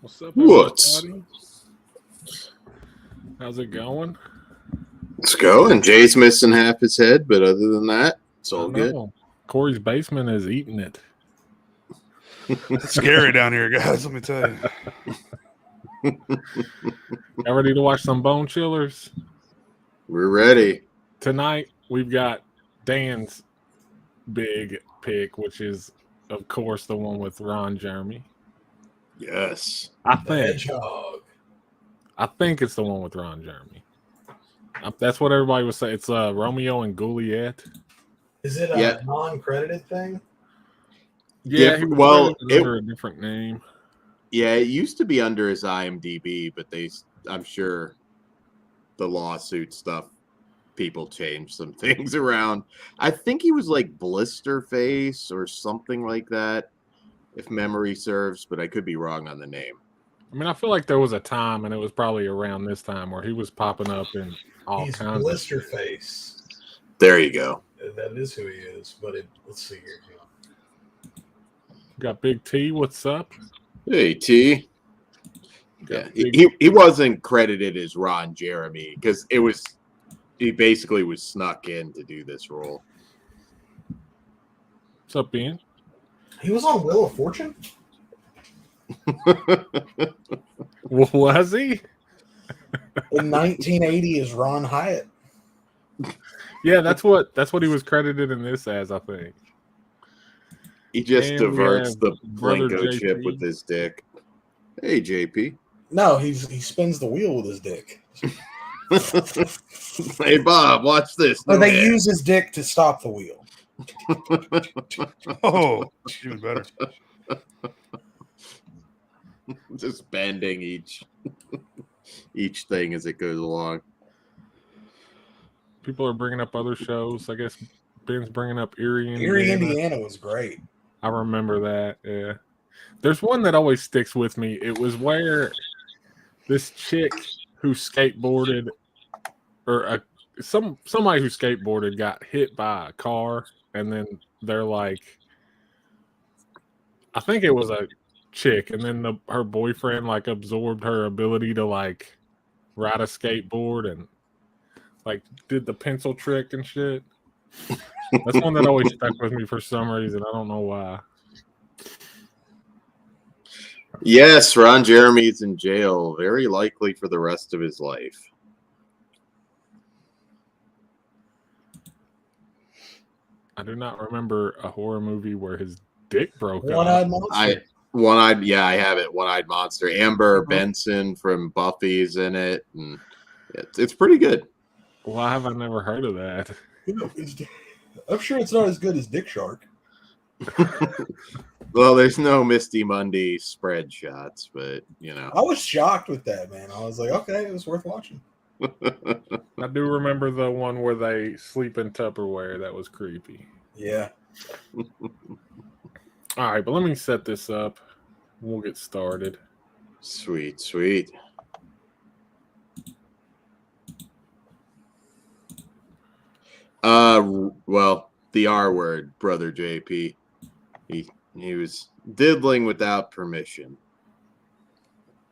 What's up, What's everybody? How's it going? Let's go. And Jay's missing half his head, but other than that, it's all good. Corey's basement is eating it. It's scary down here, guys. Let me tell you. Y'all ready to watch some Bone Chillers? We're ready. Tonight, we've got Dan's big pick, which is, of course, the one with Ron Jeremy. Yes. I think Hedgehog. it's the one with Ron Jeremy. That's what everybody was saying. It's Romeo and Juliet. Is it a non-credited thing? Yeah, he was under a different name. Yeah, it used to be under his IMDb, but I'm sure the lawsuit stuff, people changed some things around. I think he was like Blisterface or something like that, if memory serves, but I could be wrong on the name. I mean, I feel like there was a time, and it was probably around this time, where he was popping up in all He's kinds of shit. Blisterface. There you go. That is who he is. But let's see here. Got Big T. What's up? Hey, T. Yeah, he wasn't credited as Ron Jeremy because he basically was snuck in to do this role. What's up, Ian? He was on Wheel of Fortune? Was he? In 1980 is Ron Hyatt. Yeah, that's what he was credited in this as, I think. He just And diverts the brother Blinko chip JP. with his dick. Hey, JP. No, he spins the wheel with his dick. Hey, Bob, watch this. Or they use his dick to stop the wheel. Oh, even better. Just bending each thing as it goes along. People are bringing up other shows. I guess Ben's bringing up Erie, Indiana was great. I remember that. Yeah, there's one that always sticks with me. It was where this chick who skateboarded, or somebody who skateboarded got hit by a car, and then they're like, I think it was a chick, and then her boyfriend like absorbed her ability to like ride a skateboard and like did the pencil trick and shit. That's one that always stuck with me for some reason. I don't know why. Yes, Ron Jeremy's in jail, very likely for the rest of his life. I do not remember a horror movie where his dick broke One-Eyed off. Monster. I have it. One-Eyed Monster. Amber Benson from Buffy's in it, and it's pretty good. Why have I never heard of that? I'm sure it's not as good as Dick Shark. Well, there's no Misty Monday spread shots, but I was shocked with that, man. I was like, okay, it was worth watching. I do remember the one where they sleep in Tupperware. That was creepy. Yeah. All right, but let me set this up. We'll get started. Sweet. Well, the R word, brother JP. He was diddling without permission.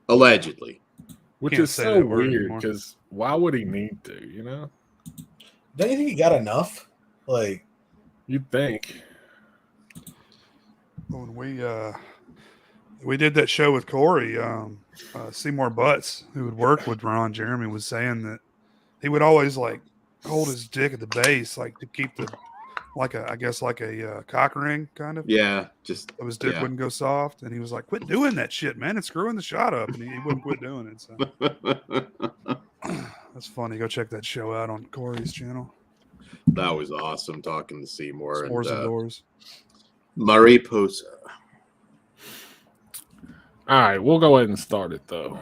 Allegedly. Which Can't is say so that word weird, anymore. because why would he need to, Don't you think he got enough? Like, You'd think. When we did that show with Corey, Seymour Butts, who would work with Ron Jeremy, was saying that he would always like hold his dick at the base, like to keep the like a cock ring kind of. Yeah, just So his dick wouldn't go soft, and he was like, "Quit doing that shit, man! It's screwing the shot up," and he wouldn't quit doing it. So that's funny. Go check that show out on Corey's channel. That was awesome talking to Seymour S'mores and indoors. Mariposa. All right, we'll go ahead and start it, though.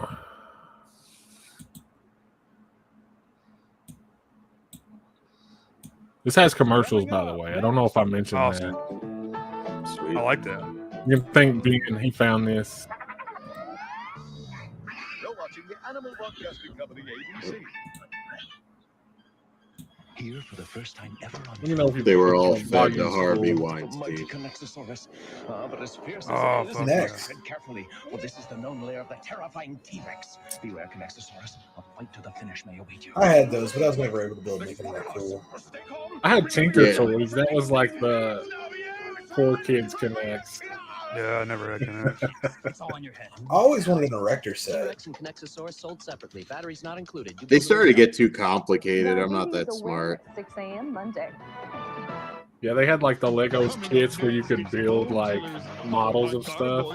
This has commercials, by the way. I don't know if I mentioned Awesome. that. Sweet. I like that. You can thank Ben. He found this. You're watching the Animal Broadcasting Company, ABC. Here for the first time ever on Let me know if you They were all while fed you to Harvey scroll. Weinstein. But as fierce as Oh, it is, fuck Next. tread carefully. Well, this is the known lair of the terrifying T-Rex. Beware, Connexosaurus. A fight to the finish may await you. I had those, but I was never able to build anything that cool. I had Tinker Yeah. Toys. That was like the poor kids connects. Yeah, I never had Connect. It's all in your head. I always wanted an erector set. T-Rex and Connexosaurus sold separately. Batteries not included. You They can started to lose get too complicated. I'm not that Diabetes smart. awareness, 6 a.m. Monday. Yeah, they had like the Legos kits where you could build like models of stuff. I I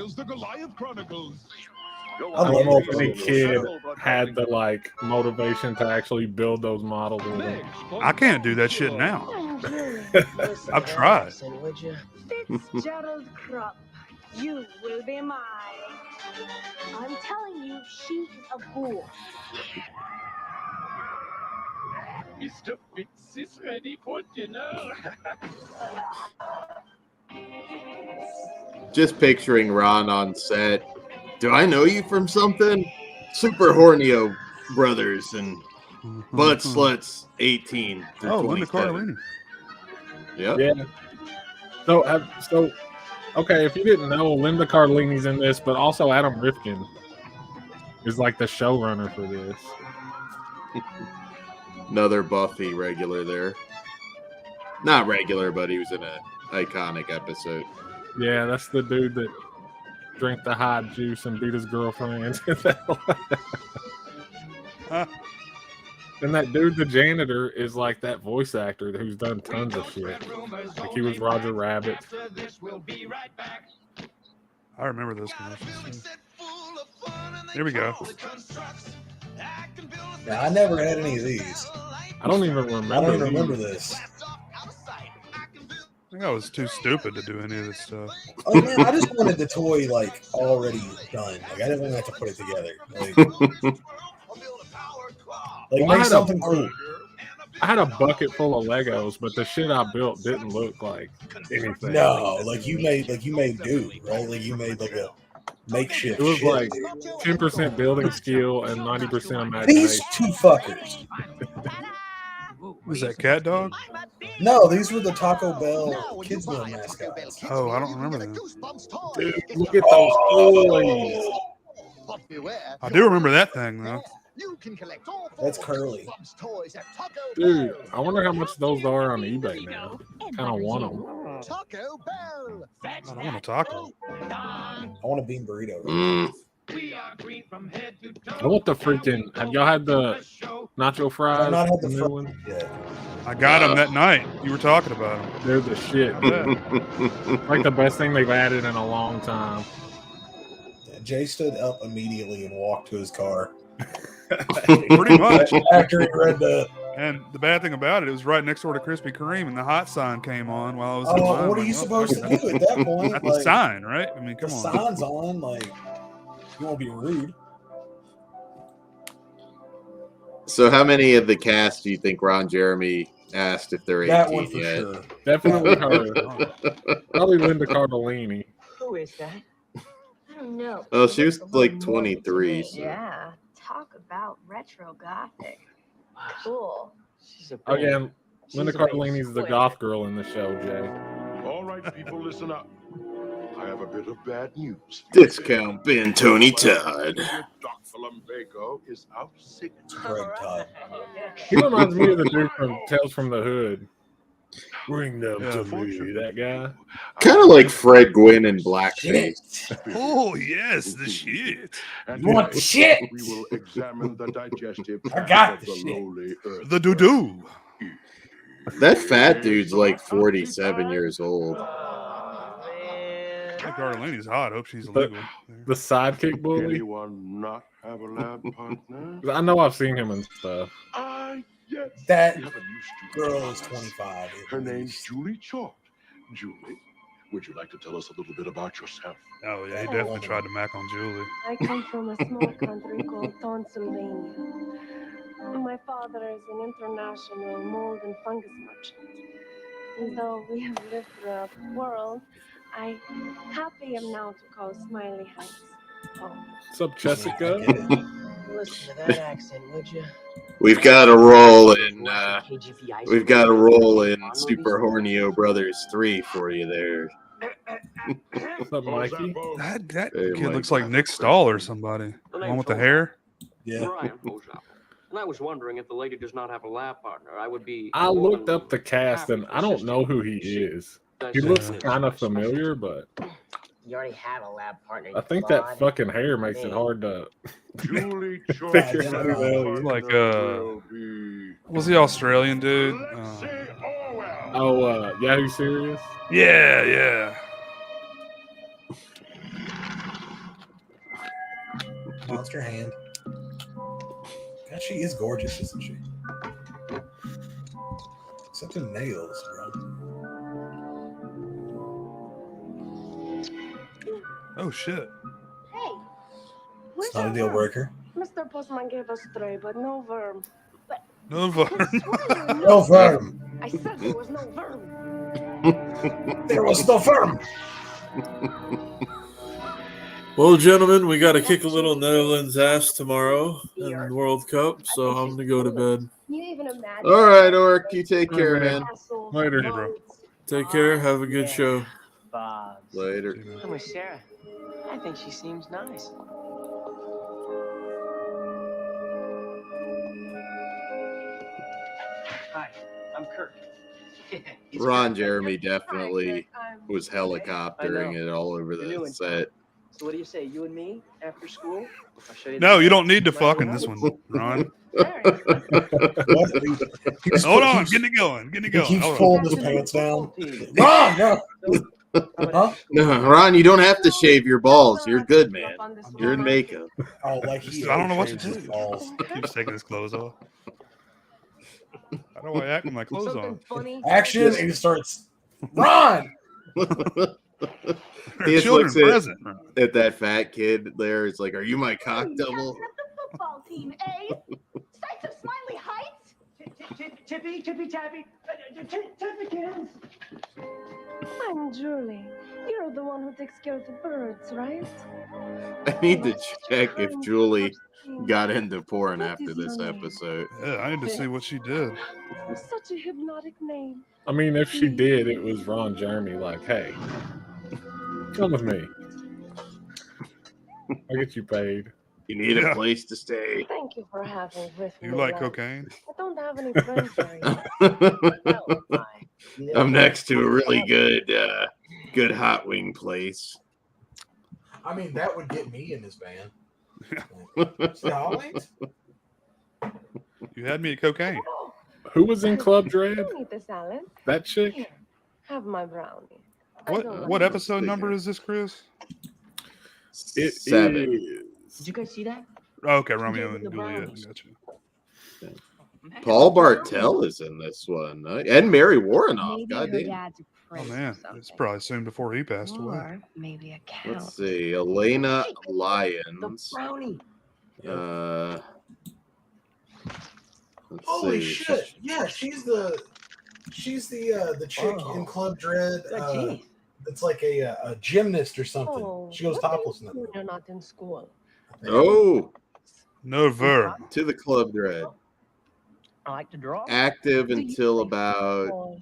don't know love if any kid had the like motivation to actually build those models with them. I can't do that shit now. Listen I've to tried. Anderson, would you? Fitzgerald Krupp, you will be mine. I'm telling you, she is a fool. Mr. Fitz is ready for dinner. Just picturing Ron on set. Do I know you from something? Super Hornio Brothers and Butt Sluts 18 through Oh, Linda 27. Cardellini. Yep. Yeah. So okay, if you didn't know, Linda Cardellini's in this, but also Adam Rifkin is like the showrunner for this. Another Buffy regular there. Not regular, but he was in an iconic episode. Yeah, that's the dude that drank the hot juice and beat his girlfriend. And that dude, the janitor, is like that voice actor who's done tons of shit. Like he was Roger Rabbit. I remember those commercials. Here we go. Now, I never had any of these. I don't even remember. I don't even remember this. I think I was too stupid to do any of this stuff. Oh man, I just wanted the toy like already done. Like I didn't want to have to put it together. Like Well, I make had something cool. I had a bucket full of Legos, but the shit I built didn't look like anything. No, like you made do, right? Like you made like a makeshift. It was shit. like 10% building skill and 90% these imagination. two fuckers. Was that Cat Dog? No, these were the Taco Bell kids meal mascots. Oh, I don't remember them. Dude, look at those toys. I do remember that thing though. That's Curly. Dude, I wonder how much those are on eBay now. Kind of want them. Taco Bell. I don't want a taco. I want a bean burrito. I want the freaking. Have y'all had the nacho fries? I've not had the new fr- one? Yeah. I got them that night. You were talking about them. They're the shit. Like the best thing they've added in a long time. Jay stood up immediately and walked to his car. Pretty much. After he read the. And the bad thing about it, it was right next door to Krispy Kreme, and the hot sign came on while I was. in Oh, line. what are Like, you well, supposed to do at that point? That's Like, the sign, right? I mean, the come on. sign's on. Like, you won't be rude. So how many of the cast do you think Ron Jeremy asked if they're 18 That one for yet? sure. Definitely her. Probably Linda Cardellini. Who is that? I don't know. Oh, she was like 23. So. Yeah. Talk about retro gothic. Cool. She's a Oh, babe. yeah. Linda She's a babe. Cardellini's the goth girl in the show, Jay. All right, people, listen up. I have a bit of bad news. Discount Ben Tony Todd. Dr. Lumbago is out sick. Greg Todd. He reminds me of the dude from Tales from the Hood. Bring them Yeah, to me, that guy. Kind of like Fred Gwynn in blackface. Oh yes, the shit. And You want the shit? We will examine the digestive I got tract the of shit. the lowly earth. The doo doo. That fat dude's like 47 years old. Cardellini's hot. Hope she's But- legal. The sidekick bully. Anyone not have a lab partner? I know I've seen him and stuff. Yes. That We have a new student. girl is 25. Her name's Julie Chort. Julie, would you like to tell us a little bit about yourself? Oh yeah, he definitely tried to mac on Julie. I come from a small country called Pennsylvania. My father is an international mold and fungus merchant. And though we have lived throughout the world, I happy am now to call Smiley Heights home. What's up, I Jessica? get it. Look listen to that accent, would you? We've got a role in Super Hornio Brothers 3 for you there. What's up, Mikey? That Hey, kid Mike. looks like Nick Stahl or somebody. The one with the hair. Yeah. Ryan Hochapple. And I was wondering if the lady does not have a lab partner. I would be. I looked up the cast and I don't know who he is. He looks kind of familiar, but You already have a lab partner. I think that fucking hair makes it hard to Julie figure Yeah, out who the hell he is. Like was the Australian dude? Yahoo Serious? Yeah. Monster hand. God, she is gorgeous, isn't she? Except the nails, bro. Oh shit. Hey, It's not a deal breaker. Mr. Postman gave us three, but no verb. No I verb. swear, No verb. I said there was no verb. There was no verb. Well, gentlemen, we got to kick a little Netherlands ass tomorrow in the World Cup, so I'm going to go to bed. Can you even imagine? All right, Orc, you take care, man. Later. Hey, bro. Take care. Have a good show. Bobs. Later. I'm with Sarah. I think she seems nice. Hi, I'm Kirk. Ron Jeremy definitely was helicoptering it all over the set. So what do you say, you and me after school? I'll show you No, the- you don't need to fuck in this one, Ron. Hold on, getting it going. He Hold keeps on. pulling his pants down. Ron, no. Huh? No, Ron, you don't have to shave your balls. You're good, man. You're in makeup. Oh, like he I don't know what to shaves his do. balls. Keeps taking his clothes off. How do I act with my clothes Something on? funny. Action, and he starts. Ron. He just Children looks present. at that fat kid there. It's like, are you my cock double? Captain of the football team, eh? Sights of Smiley Heights? Tippy, tappy. Tippykins. I'm Julie. You're the one who takes care of the birds, right? I need to check if Julie got into porn after this episode. Yeah, I need to see what she did. Such a hypnotic name. I mean, if she did, it was Ron Jeremy like, hey, come with me. I'll get you paid. You need Yeah. a place to stay. Thank you for having with me. You like love. cocaine? I don't have any friends right now. I'm next to a really good hot wing place. I mean, that would get me in this band. Salad? You had me at cocaine. Who was in Club Dread? Don't eat the salad. That chick? Here, have my brownie. I don't What like what it. episode number is this, Chris? It 7. is. Did you guys see that? Oh, okay, Romeo and The Juliet. Browns. Gotcha. Paul Bartel is in this one. And Mary Warrenoff. Maybe her Goddamn. dad's a Oh prince or man, it's something. probably soon before he passed away. Or maybe a count. Let's see. Elena The Lyons. brownie. Let's Holy see. shit! Yeah, she's the chick in Club Dread. Geez. It's like a gymnast or something. Oh, She goes what topless do in you that. do when you're not in school. Oh, No verb. to the Club Dread. I like to draw. Active Do you until like about football?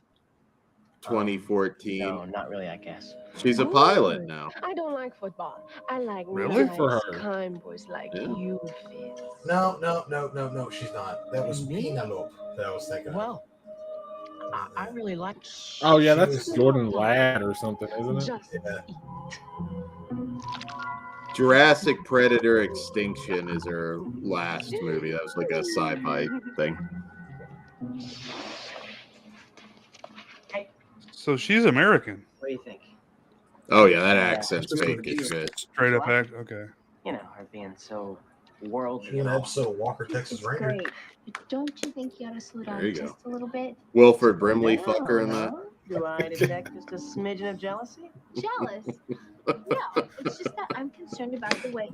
2014. No, not really, I guess. She's a pilot now. I don't like football. I like Really? nice, For her. kind boys like Yeah. you, Fitz. No, she's not. That was Me? Penelope that I was thinking of. Well, I really like. Oh, yeah, She that's was- Jordan Ladd or something, isn't it? Just Yeah. eat. Jurassic Predator Extinction is her last movie. That was like a sci-fi thing. So she's American. What do you think? Oh yeah, that accent's fake as shit. Straight up act. Okay. You know, her being so worldly. She in and an all. episode of Walker, Texas It's Ranger. great. But don't you think you ought to slow There down you go. just a little bit? Wilford Brimley fucker in that. Do I detect just a smidgen of jealousy? Jealous? No, it's just that I'm concerned about the way.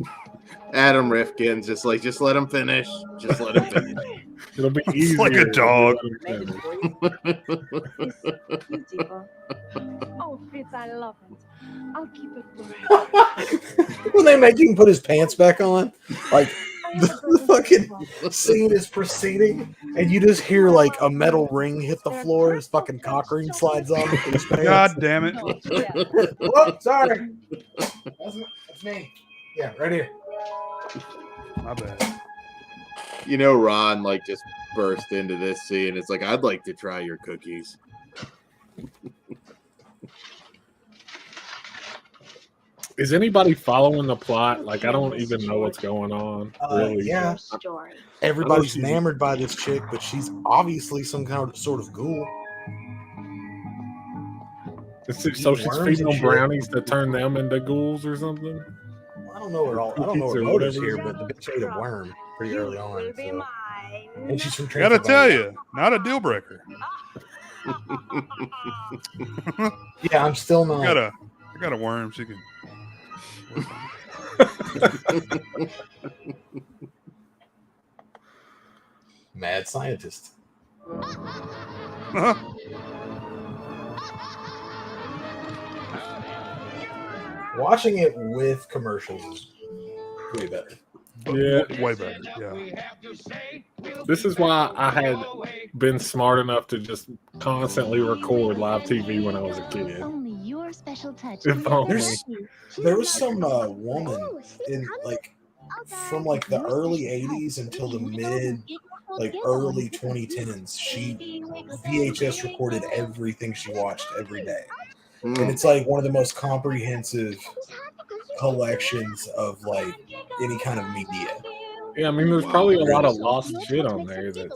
Adam Rifkin's just like, just let him finish. Just let him finish. It'll be It's easier. like a dog. Made it for you. Beautiful. Oh, Fitz, I love it. I'll keep it forever. When they make him put his pants back on, like the fucking scene is proceeding, and you just hear like a metal ring hit the floor. His fucking cock ring slides off his pants. God damn it! Whoop, sorry. That's me. Yeah, right here. My bad. You know, Ron like just burst into this scene. It's like, I'd like to try your cookies. Is anybody following the plot? Like, I don't even know what's going on. Really? Yeah. Everybody's enamored by this chick, but she's obviously some kind of sort of ghoul. So she's feeding them brownies to turn them into ghouls or something? I don't know her motives here, but the bitch ate a worm pretty early on. So. And she's from Gotta tell you, not a deal breaker. Yeah, I'm still not. I got a worm. She can. Mad scientist. Watching it with commercials is way better. Yeah, way better. Yeah. This is why I had been smart enough to just constantly record live TV when I was a kid. Only your special touch. There was some woman in like from like the early 80s until the early 2010s. She VHS recorded everything she watched every day. And it's like one of the most comprehensive collections of like any kind of media. Yeah, I mean, there's probably a lot of lost shit on there that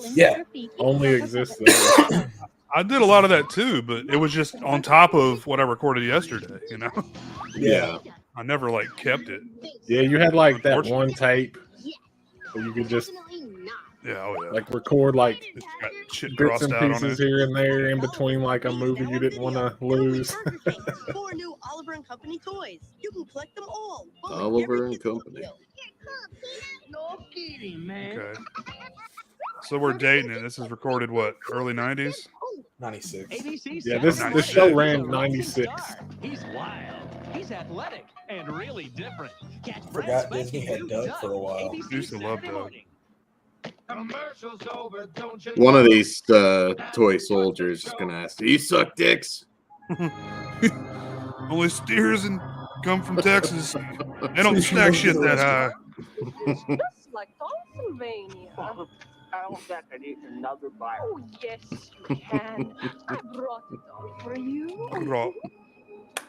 only exists there. I did a lot of that too, but it was just on top of what I recorded yesterday, you know? Yeah. I never like kept it. Yeah, you had like that one tape where you could just like record like shit bits and crossed out on pieces it. here and there in between like a movie you didn't want to lose. 4 new Oliver and Company toys. You can collect them all. Oliver and Company. No kidding, man. Okay. So we're dating it. This is recorded what, early 90s? 96. Yeah, this show ran 96. He's wild. He's athletic and really different. Forgot Disney had Doug for a while. Used to love Doug. One of these toy soldiers is gonna ask, "Do you suck dicks?" Only steers and come from Texas. They don't stack shit that high. Just like Pennsylvania. I don't think I need another bite. Oh, yes, you can. I brought it all for you.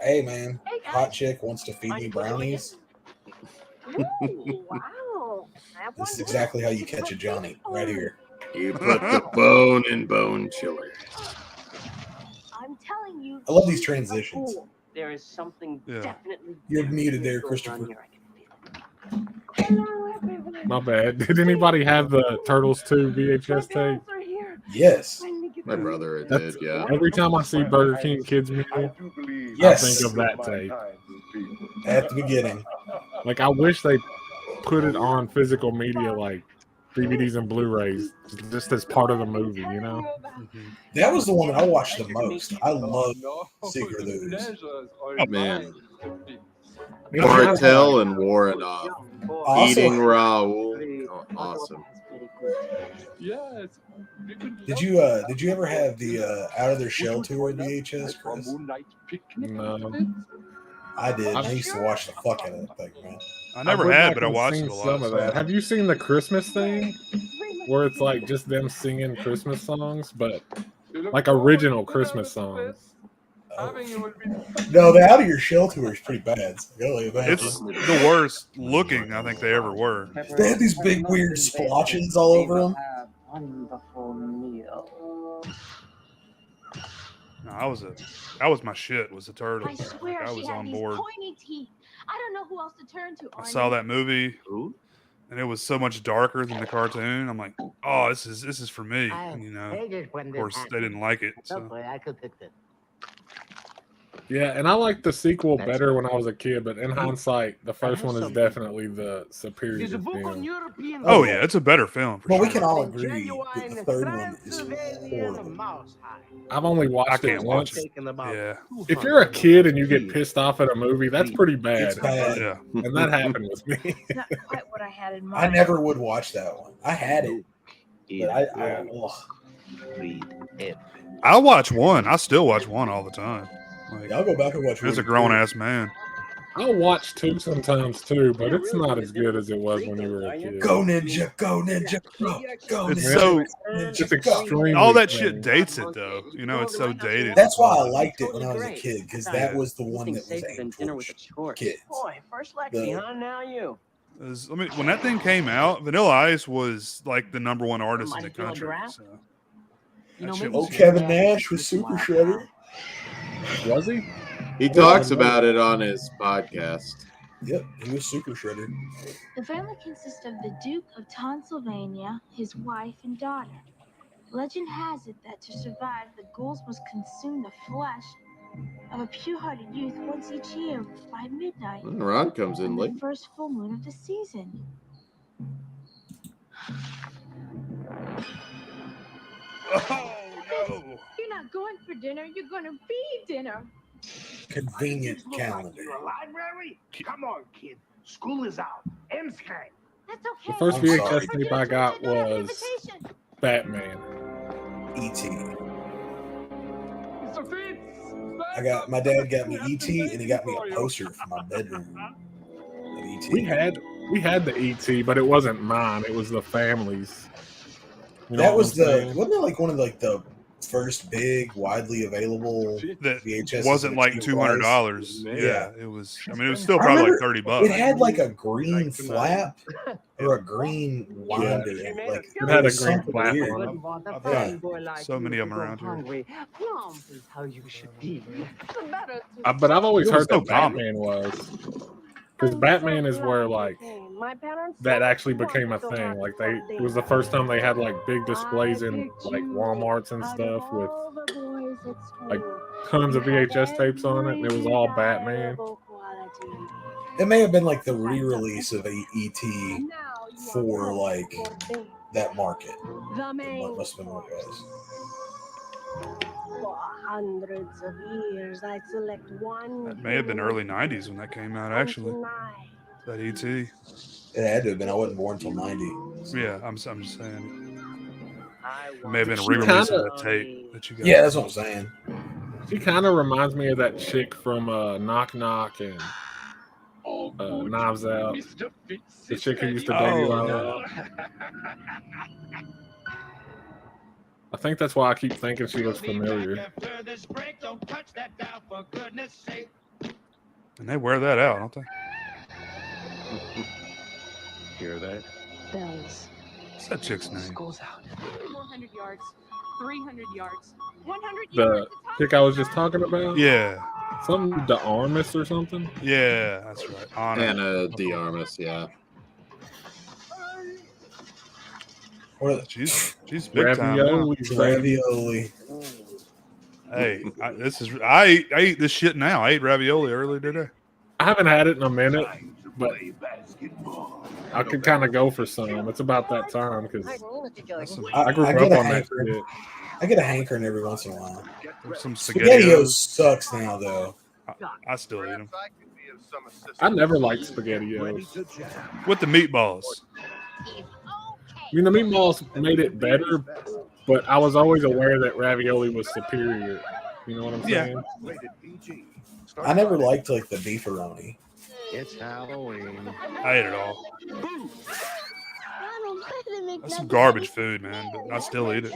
Hey man, hot chick wants to feed me brownies. Ooh, wow. This is exactly how you catch a Johnny, right here. You put the bone in bone chiller. I'm telling you. I love these transitions. There is something definitely. You're muted there, Christopher. My bad. Did anybody have the Turtles 2 VHS tape? Yes. My brother did, yeah. Every time I see Burger King Kids Meal, Yes. I think of that tape. At the beginning. Like, I wish they put it on physical media, like DVDs and Blu-rays, just as part of the movie, you know? That was the one that I watched the most. I love Secret of the Ooze. Oh, man. Martell and Warrenoff. Eating Raoul. Oh, awesome. Yes. Did you ever have the Out of Their Shell tour VHS, Chris? No. I did. I used to watch the fuck out of that thing, man. I never had, but I watched it a lot. Some of that. Have you seen the Christmas thing? Where it's like just them singing Christmas songs, but like original Christmas songs. No, the Out of Your Shell tour is pretty bad. Really, It's the worst looking I think they ever were. They had these big weird splotches all over them. Wonderful meal. No, that was my shit. Was the Turtles. I swear I she was had on these board. pointy teeth. I don't know who else to turn to. I saw that movie, and it was so much darker than the cartoon. I'm like, oh, this is for me. And, you know, of course they didn't like it. So. I could pick that. Yeah, and I liked the sequel better when I was a kid, but in hindsight, the first one is definitely the superior film. Oh yeah, it's a better film. For Well, sure. we can all agree that the third one is horrible. I've only I watched it can't watch once. it. Yeah. If you're a kid and you get pissed off at a movie, that's pretty bad. It's bad. Yeah. And that happened with me. Not quite what I had in I mind. never would watch that one. I had it, but I'll watch one. I still watch one all the time. Like, I'll go back and watch. It's a one, grown too. ass man. I'll watch 2 sometimes too, but it's not as good as it was when you were a kid. Go ninja, go ninja, go It's ninja. so It's extremely all that shit funny. dates it though. You know, it's so dated. That's why I liked it when I was a kid, because that was the one that was aimed towards kids. Boy, first Lexi, huh? Now you. I mean, when that thing came out, Vanilla Ice was like the #1 artist in the country. So. That shit was Kevin Nash was Super Shredder. Was he? He talks about it on his podcast. Yep, he was Super Shredder. The family consists of the Duke of Transylvania, his wife, and daughter. Legend has it that to survive, the ghouls must consume the flesh of a pure-hearted youth once each year by midnight. Ron comes in on late. the first full moon of the season. Oh no! You're not going for dinner. You're going to be dinner. Convenient calendar. Library? Come on, kid. School is out. Emsky. That's okay. The first I'm sorry. VHS tape I got was Batman. E.T. My dad got me E.T. and he got me a poster for my bedroom of E.T. We had the ET, but it wasn't mine. It was the family's. You know That what was I'm saying? wasn't it like one of the first big, widely available That VHS? wasn't like $200. Yeah, it was. I mean, it was still I probably like remember $30. It had like a green flap or a green winder. Like It had a was green something flap weird. on it. Yeah. So many of them around here. How you should be. But I've always It was heard so that common. Batman was. Because Batman is where like that actually became a thing. Like it was the first time they had like big displays in like Walmarts and stuff with like tons of VHS tapes on it, and it was all Batman. It may have been like the re-release of E.T. for like that market. It must have been what it was. For hundreds of years, I'd select one. That may have been early '90s when that came out. Actually, that ET. It had to have been. I wasn't born until '90. Yeah, I'm just saying. It may have been a re-release of that tape that you got. Yeah, that's what I'm saying. She kind of reminds me of that chick from Knock Knock and Knives Out. The chick who used to date Eli. I think that's why I keep thinking she looks familiar. And they wear that out, don't they? Hear that? Bells. What's that chick's name? School's out. 400 yards, 300 yards, 100 The yards. chick I was just talking about? Yeah. Something De Armas or something? Yeah, that's right. Anna De Armas, yeah. She's big time now. Ravioli. Hey, I eat this shit now. I ate ravioli earlier today. I haven't had it in a minute, but I could kind of go for some. It's about that time because I grew up on that shit. I get a hankering every once in a while. Some SpaghettiOs sucks now, though. I still eat them. I never liked SpaghettiOs. With the meatballs. I mean, the meatballs made it better, but I was always aware that ravioli was superior. You know what I'm saying? I never liked like the beefaroni. It's Halloween. I ate it all. That's some garbage food, man, but I still eat it.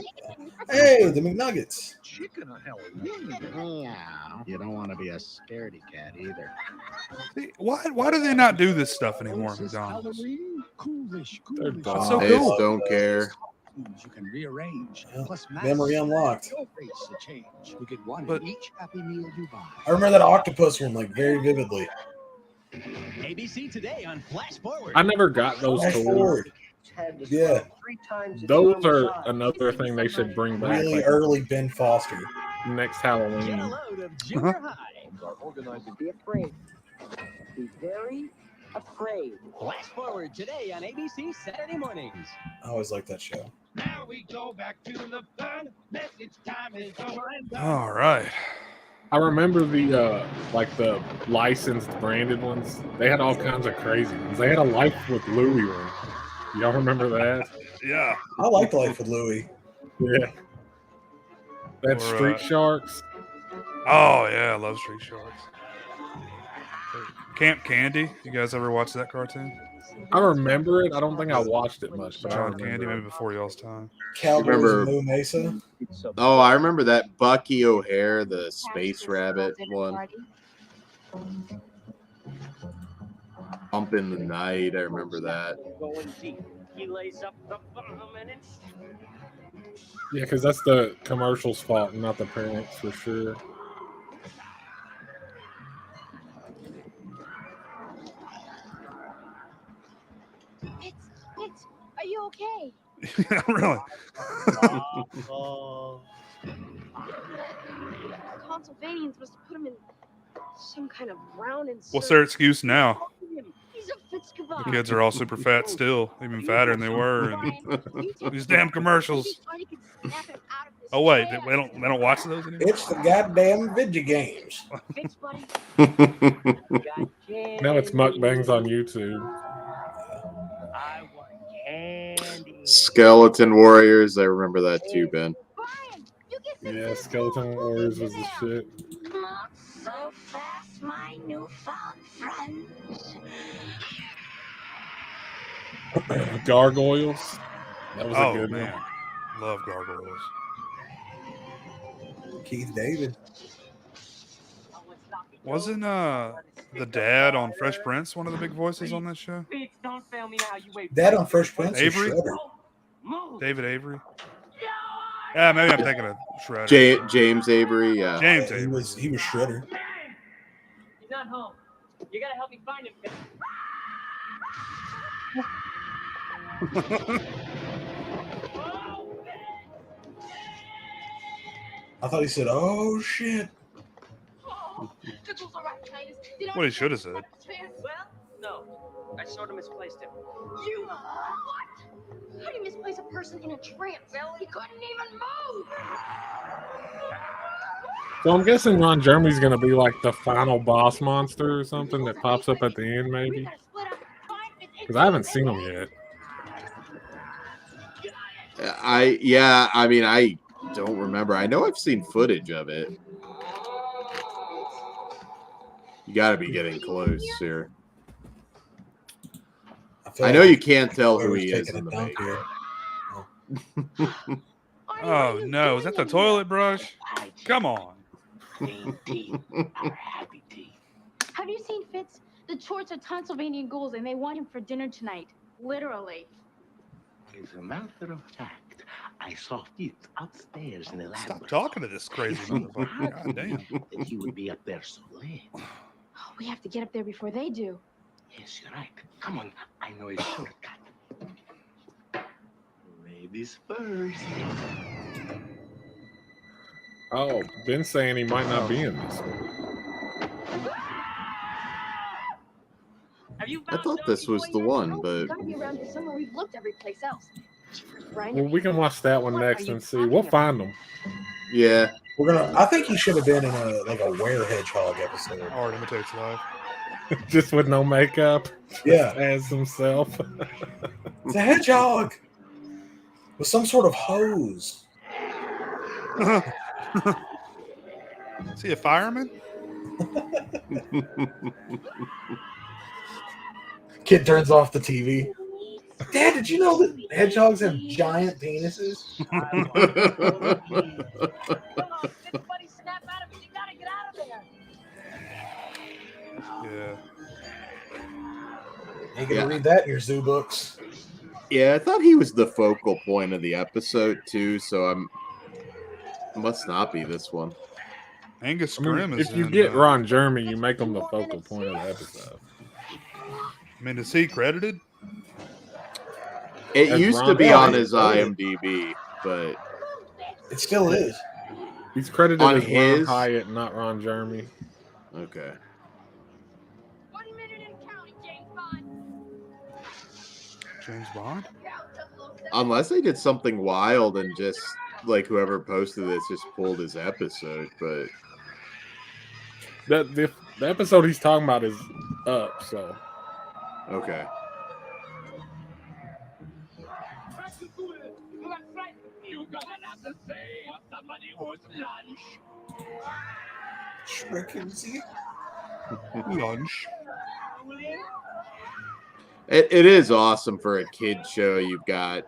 Hey, the McNuggets. Chicken on Halloween. Yeah. You don't want to be a scaredy cat either. Why do they not do this stuff anymore at McDonald's? They're dumb. It's so They cool. just don't care. You can rearrange. Plus Memory unlocked. Your face to change. You get one But- in each Happy Meal you buy. I remember that octopus one like very vividly. ABC today on Flash Forward. I never got those Flash toys. forward. Yeah. Those are another thing they should bring back Really like, early Ben Foster. next Halloween. Uh-huh. games are organizing. Be afraid. Be very afraid. Flash forward today on ABC Saturday mornings. I always like that show. Now we go back to the fun. Message time is over and done. All right. I remember the the licensed branded ones. They had all kinds of crazy ones. They had a Life with Louie one. Y'all remember that? Yeah. I like Life with Louie. Yeah. They had Street Sharks. Oh yeah, I love Street Sharks. Camp Candy. You guys ever watch that cartoon? I remember it. I don't think I watched it much, but I John remember Candy, it. maybe before y'all's time. Cowboys Remember- of Moo Mesa. Oh, I remember that Bucky O'Hare, the Space Rabbit one. Bump in the Night. I remember that. Going deep. He lays up the bomb and it's... Yeah, because that's the commercial's fault, not the parents, for sure. It's, are you okay? Yeah, really. Pennsylvanians must have put him in some kind of brown and. What's their excuse now? He's a Fitz The kids are all super fat still, even fatter than they were. And these damn commercials. Oh wait, they don't watch those anymore. It's the goddamn video games. Now it's mukbangs on YouTube. Skeleton Warriors. I remember that too, Ben. Yeah, Skeleton Warriors was the shit. Not so fast, my newfound friends. Gargoyles. That was a good man. one. Love Gargoyles. Keith David. Wasn't the dad on Fresh Prince one of the big voices on that show? Dad on Fresh Prince. Avery? Shredder. David Avery? Yeah, maybe I'm thinking of Shredder. James Avery, yeah. James Avery. He was Shredder. He's not home. You gotta help me find him. I thought he said, "Oh shit." What he should have said. Well, no. I sort of misplaced him. You what? How do you misplace a person in a trance? He couldn't even move. So I'm guessing Ron Jeremy's going to be like the final boss monster or something that pops up at the end, maybe? Because I haven't seen him yet. I don't remember. I know I've seen footage of it. You got to be getting close here. I know you can't tell who he is in the making. Oh no, is that the toilet brush? Come on. Have you seen Fitz? The Chorts are Transylvanian ghouls and they want him for dinner tonight. Literally. As a matter of fact, I saw Fitz upstairs in the lab. Stop talking to this crazy motherfucker. God damn. That he would be up there so late. Oh, we have to get up there before they do. Yes, you're right. Come on, I know a shortcut. Ladies first. Oh, Ben's saying he might not be in this one. I thought this was the one, but Gotta be around here somewhere. We've looked every place else. Well, we can watch that one next and see. We'll find them. yeah. I think he should have been in a Were Hedgehog episode. Art imitates life. Just with no makeup. Yeah. As himself. It's a hedgehog with some sort of hose. Is he a fireman? Kid turns off the TV. Dad, did you know that hedgehogs have giant penises? Yeah. You gonna read that in your zoo books? Yeah, I thought he was the focal point of the episode too, so must not be this one. Angus Grimm is if you in, get Ron Jeremy, you make him the focal point of the episode. I mean, is he credited? It As used to Ron be Jeremy. on his IMDb, but It still is. He's credited On as Ron his- Hyatt, not Ron Jeremy. Okay. 1 minute and counting, James Bond. James Bond? Unless they did something wild and just like whoever posted this just pulled his episode, but The episode he's talking about is up, so okay. Lunch. It is awesome for a kid show. You've got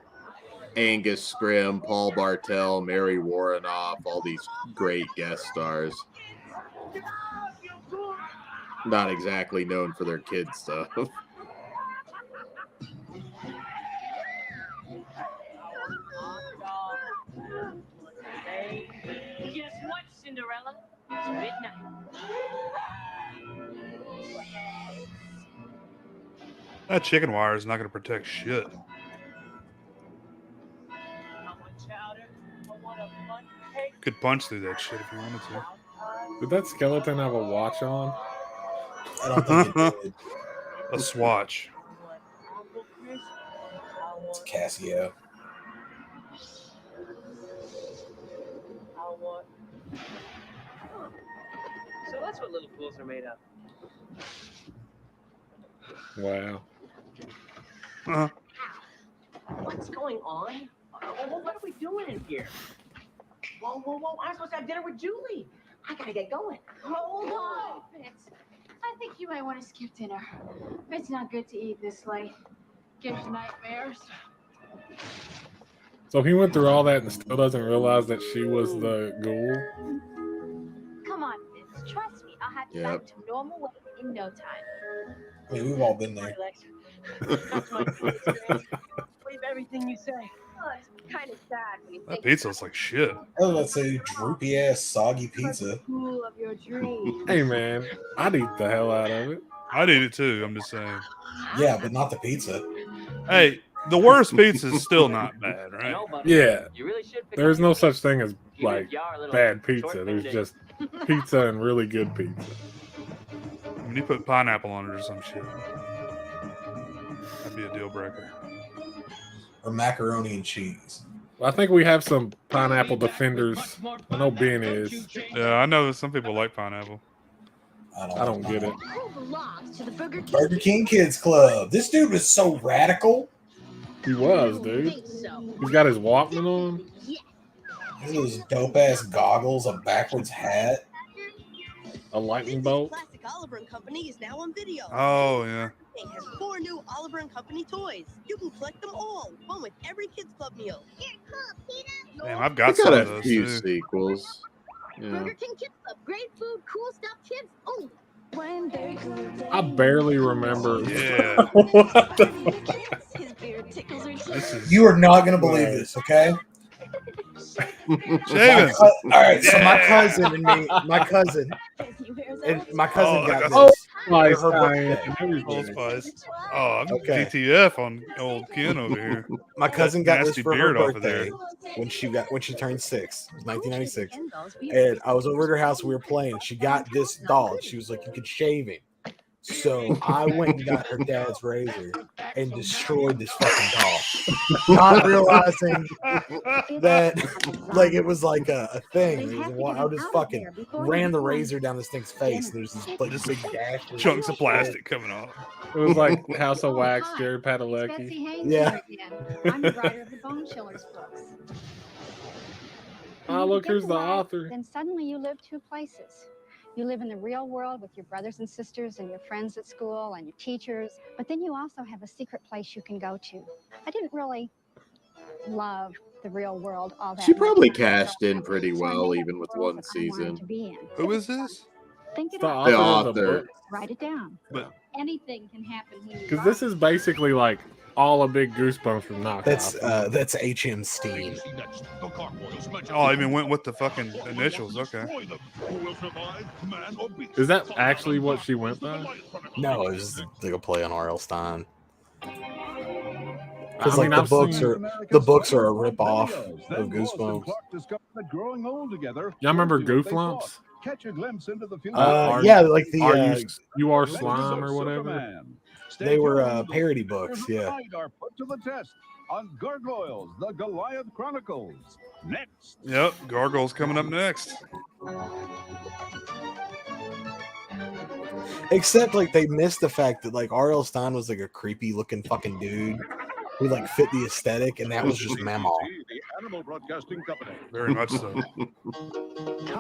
Angus Scrim, Paul Bartel, Mary Warrenoff, all these great guest stars. Not exactly known for their kid stuff. Guess what, Cinderella? It's midnight. That chicken wire is not going to protect shit. Could punch through that shit if you wanted to. did that skeleton have a watch on? I don't think it did. A swatch. It's Casio. So that's what little fools are made of. Wow. What's going on? What are we doing in here? Whoa. I'm supposed to have dinner with Julie. I gotta get going. Hold on, Fitz. I think you might want to skip dinner. It's not good to eat this late. Gives you nightmares. So he went through all that and still doesn't realize that she was the ghoul? Come on, Fitz. Trust me. I'll have you back to normal weight in no time. I mean, we've all been there. Believe everything you say. Oh, it's kind of sad when you That think pizza looks like shit. I was about to say droopy ass soggy pizza. cool of your dreams. Hey man, I'd eat the hell out of it. I'd eat it too. I'm just saying. Yeah, but not the pizza. Hey, the worst pizza is still not bad, right? Yeah. You really should pick There's up no your such pace. thing as Even like if you are a little bad pizza. There's short-winded. just pizza and really good pizza. When you put pineapple on it or some shit, that'd be a deal breaker. Or macaroni and cheese. Well, I think we have some pineapple defenders. I know Ben is. Yeah, I know that some people like pineapple. I don't get it. Who belongs to the Burger King? Burger King Kids Club. This dude was so radical. He was, dude. He's got his Walkman on. Those dope ass goggles, a backwards hat. A lightning bolt. Classic Oliver and Company is now on video. Oh, yeah. It has 4 new Oliver and Company toys. You can collect them all. One with every Kids Club meal. Damn, I've got I some got of a those few too. sequels. Yeah. Burger King Kids Club. Great food, cool stuff, kids. Oh. I barely remember. Yeah. What the fuck? This is You are not gonna believe this, okay? Shaving. All right, so my Yeah. cousin and me, my cousin Oh, got that's- this Spice for her Diane birthday. and everything. Old Spice. Oh, I'm Okay. GTF on old Ken over here. My cousin got this Nasty for her beard off of birthday there. when she turned 6. It was 1996, and I was over at her house. We were playing. She got this doll. And she was like, "You could shave him." So I went and got her dad's razor and destroyed this fucking doll, not realizing that like it was like a thing. I just fucking ran the razor down this thing's face. There's this like this big gash. Chunks of plastic coming off. It was like House of Wax, Jared Padalecki. Betsy Haynes Yeah. here again. I'm the writer of the Bone Chillers books. Oh, look, here's the author. Then suddenly you live 2 places. You live in the real world with your brothers and sisters and your friends at school and your teachers, but then you also have a secret place you can go to. I didn't really love the real world all that She much. probably cashed in pretty well, even with one season. To be in. Who is this? Think it The out. The author of the author. book. Write it down. But Anything can happen when you Because this is basically like all a big Goosebumps from knockoff. That's H.M. Steen. oh, I even went with the fucking initials. Okay. Is that actually what she went by? No, it was like a play on R.L. Stein. I Because mean, like I've seen- the books are a rip off of Goosebumps. Y'all remember Gooflumps? Catch a glimpse into the future. Yeah, like the you are slime or whatever. They were parody books. Yeah. Are put to the test on Gargoyles, the Goliath Chronicles. Next. Yep, Gargoyles coming up next. Except like they missed the fact that like R.L. Stine was like a creepy looking fucking dude who like fit the aesthetic, and that was just Mamaw. The Animal Broadcasting Company. Very much so.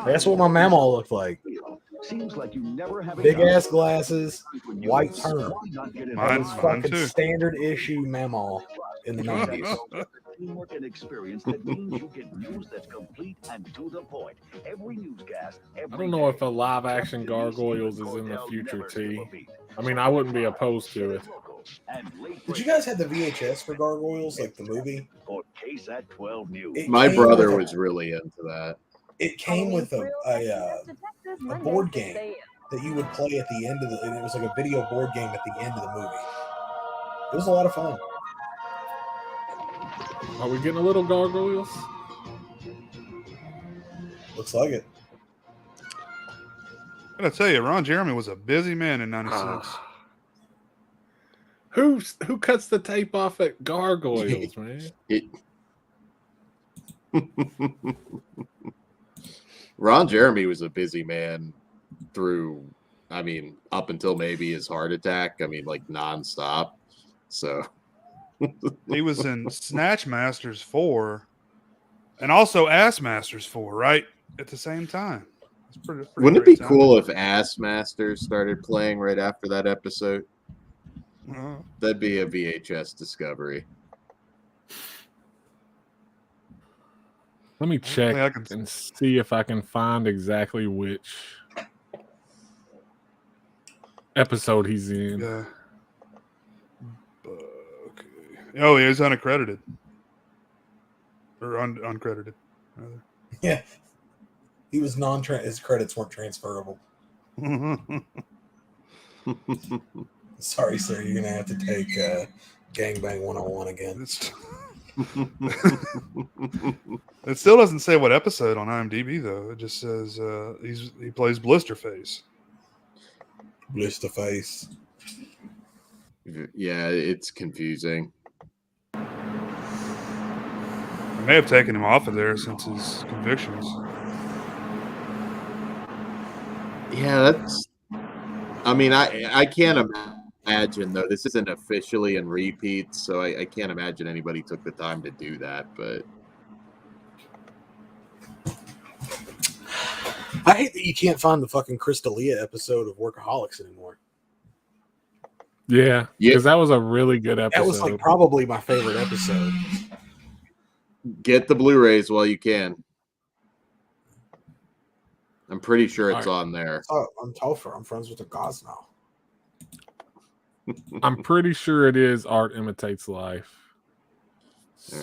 That's what my Mamaw looked like. Seems like you never have Big ass glasses, white term. Mine Fucking too. standard issue Mamaw in the 90s. Teamwork and experience that means you get news that's complete and to the point. Every newscast, I don't know if a live action Gargoyles is in the future, T. I mean, I wouldn't be opposed to it. Did you guys have the VHS for Gargoyles, like the movie? My brother was really into that. It came with a board game that you would play at the end of and it was like a video board game at the end of the movie. It was a lot of fun. Are we getting a little Gargoyles? Looks like it. I gotta tell you, Ron Jeremy was a busy man in '96. Who cuts the tape off at Gargoyles, man? Ron Jeremy was a busy man through, I mean, up until maybe his heart attack. I mean, like nonstop. So he was in Snatch Masters 4 and also Ass Masters 4, right? At the same time. It's pretty Wouldn't it be cool if Ass Masters started playing right after that episode? That'd be a VHS discovery. Let me check and see if I can find exactly which episode he's in. Yeah. Okay. Oh, he was unaccredited. Or uncredited, rather. Yeah. He was his credits weren't transferable. Sorry, sir. You're going to have to take Gangbang 101 again. It still doesn't say what episode on IMDb, though. It just says he plays Blisterface. Blisterface. Yeah, it's confusing. I may have taken him off of there since his convictions. Yeah, that's. I mean, I can't imagine though. This isn't officially in repeat, so I can't imagine anybody took the time to do that. But I hate that you can't find the fucking Crystalia episode of Workaholics anymore. Yeah, because that was a really good episode. That was like probably my favorite episode. Get the Blu-rays while you can. I'm pretty sure it's on there. Oh, I'm Topher. I'm friends with the gods now. I'm pretty sure it is Art Imitates Life.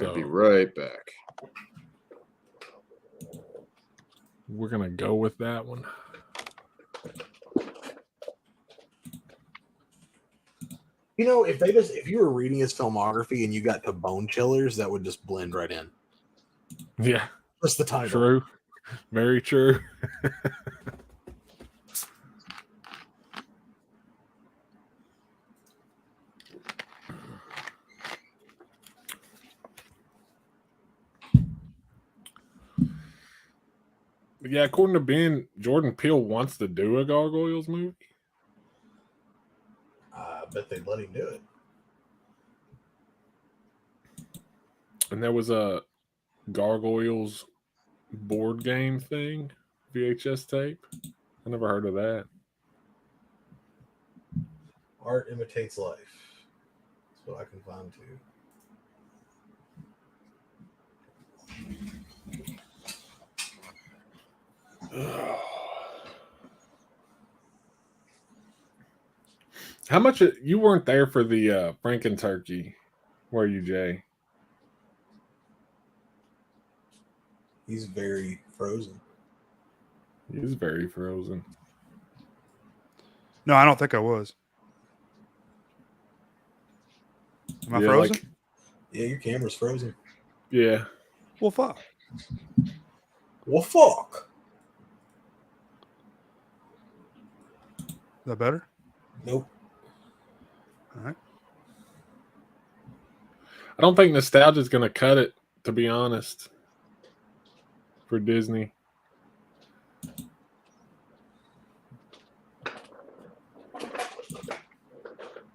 I'll be right back. We're gonna go with that one. You know, if you were reading his filmography and you got to Bone Chillers, that would just blend right in. Yeah. Just the title. True. Very true. But yeah, according to Ben, Jordan Peele wants to do a Gargoyles movie. I bet they'd let him do it. And there was a Gargoyles board game thing, VHS tape. I never heard of that. Art Imitates Life. That's what I can find too. How much you weren't there for the Franken turkey, were you, Jay? He's very frozen. He is very frozen. No, I don't think I was. Am I frozen? Yeah, your camera's frozen. Yeah. Well, fuck. Well, fuck. that better? Nope. All right. I don't think nostalgia is going to cut it, to be honest, for Disney.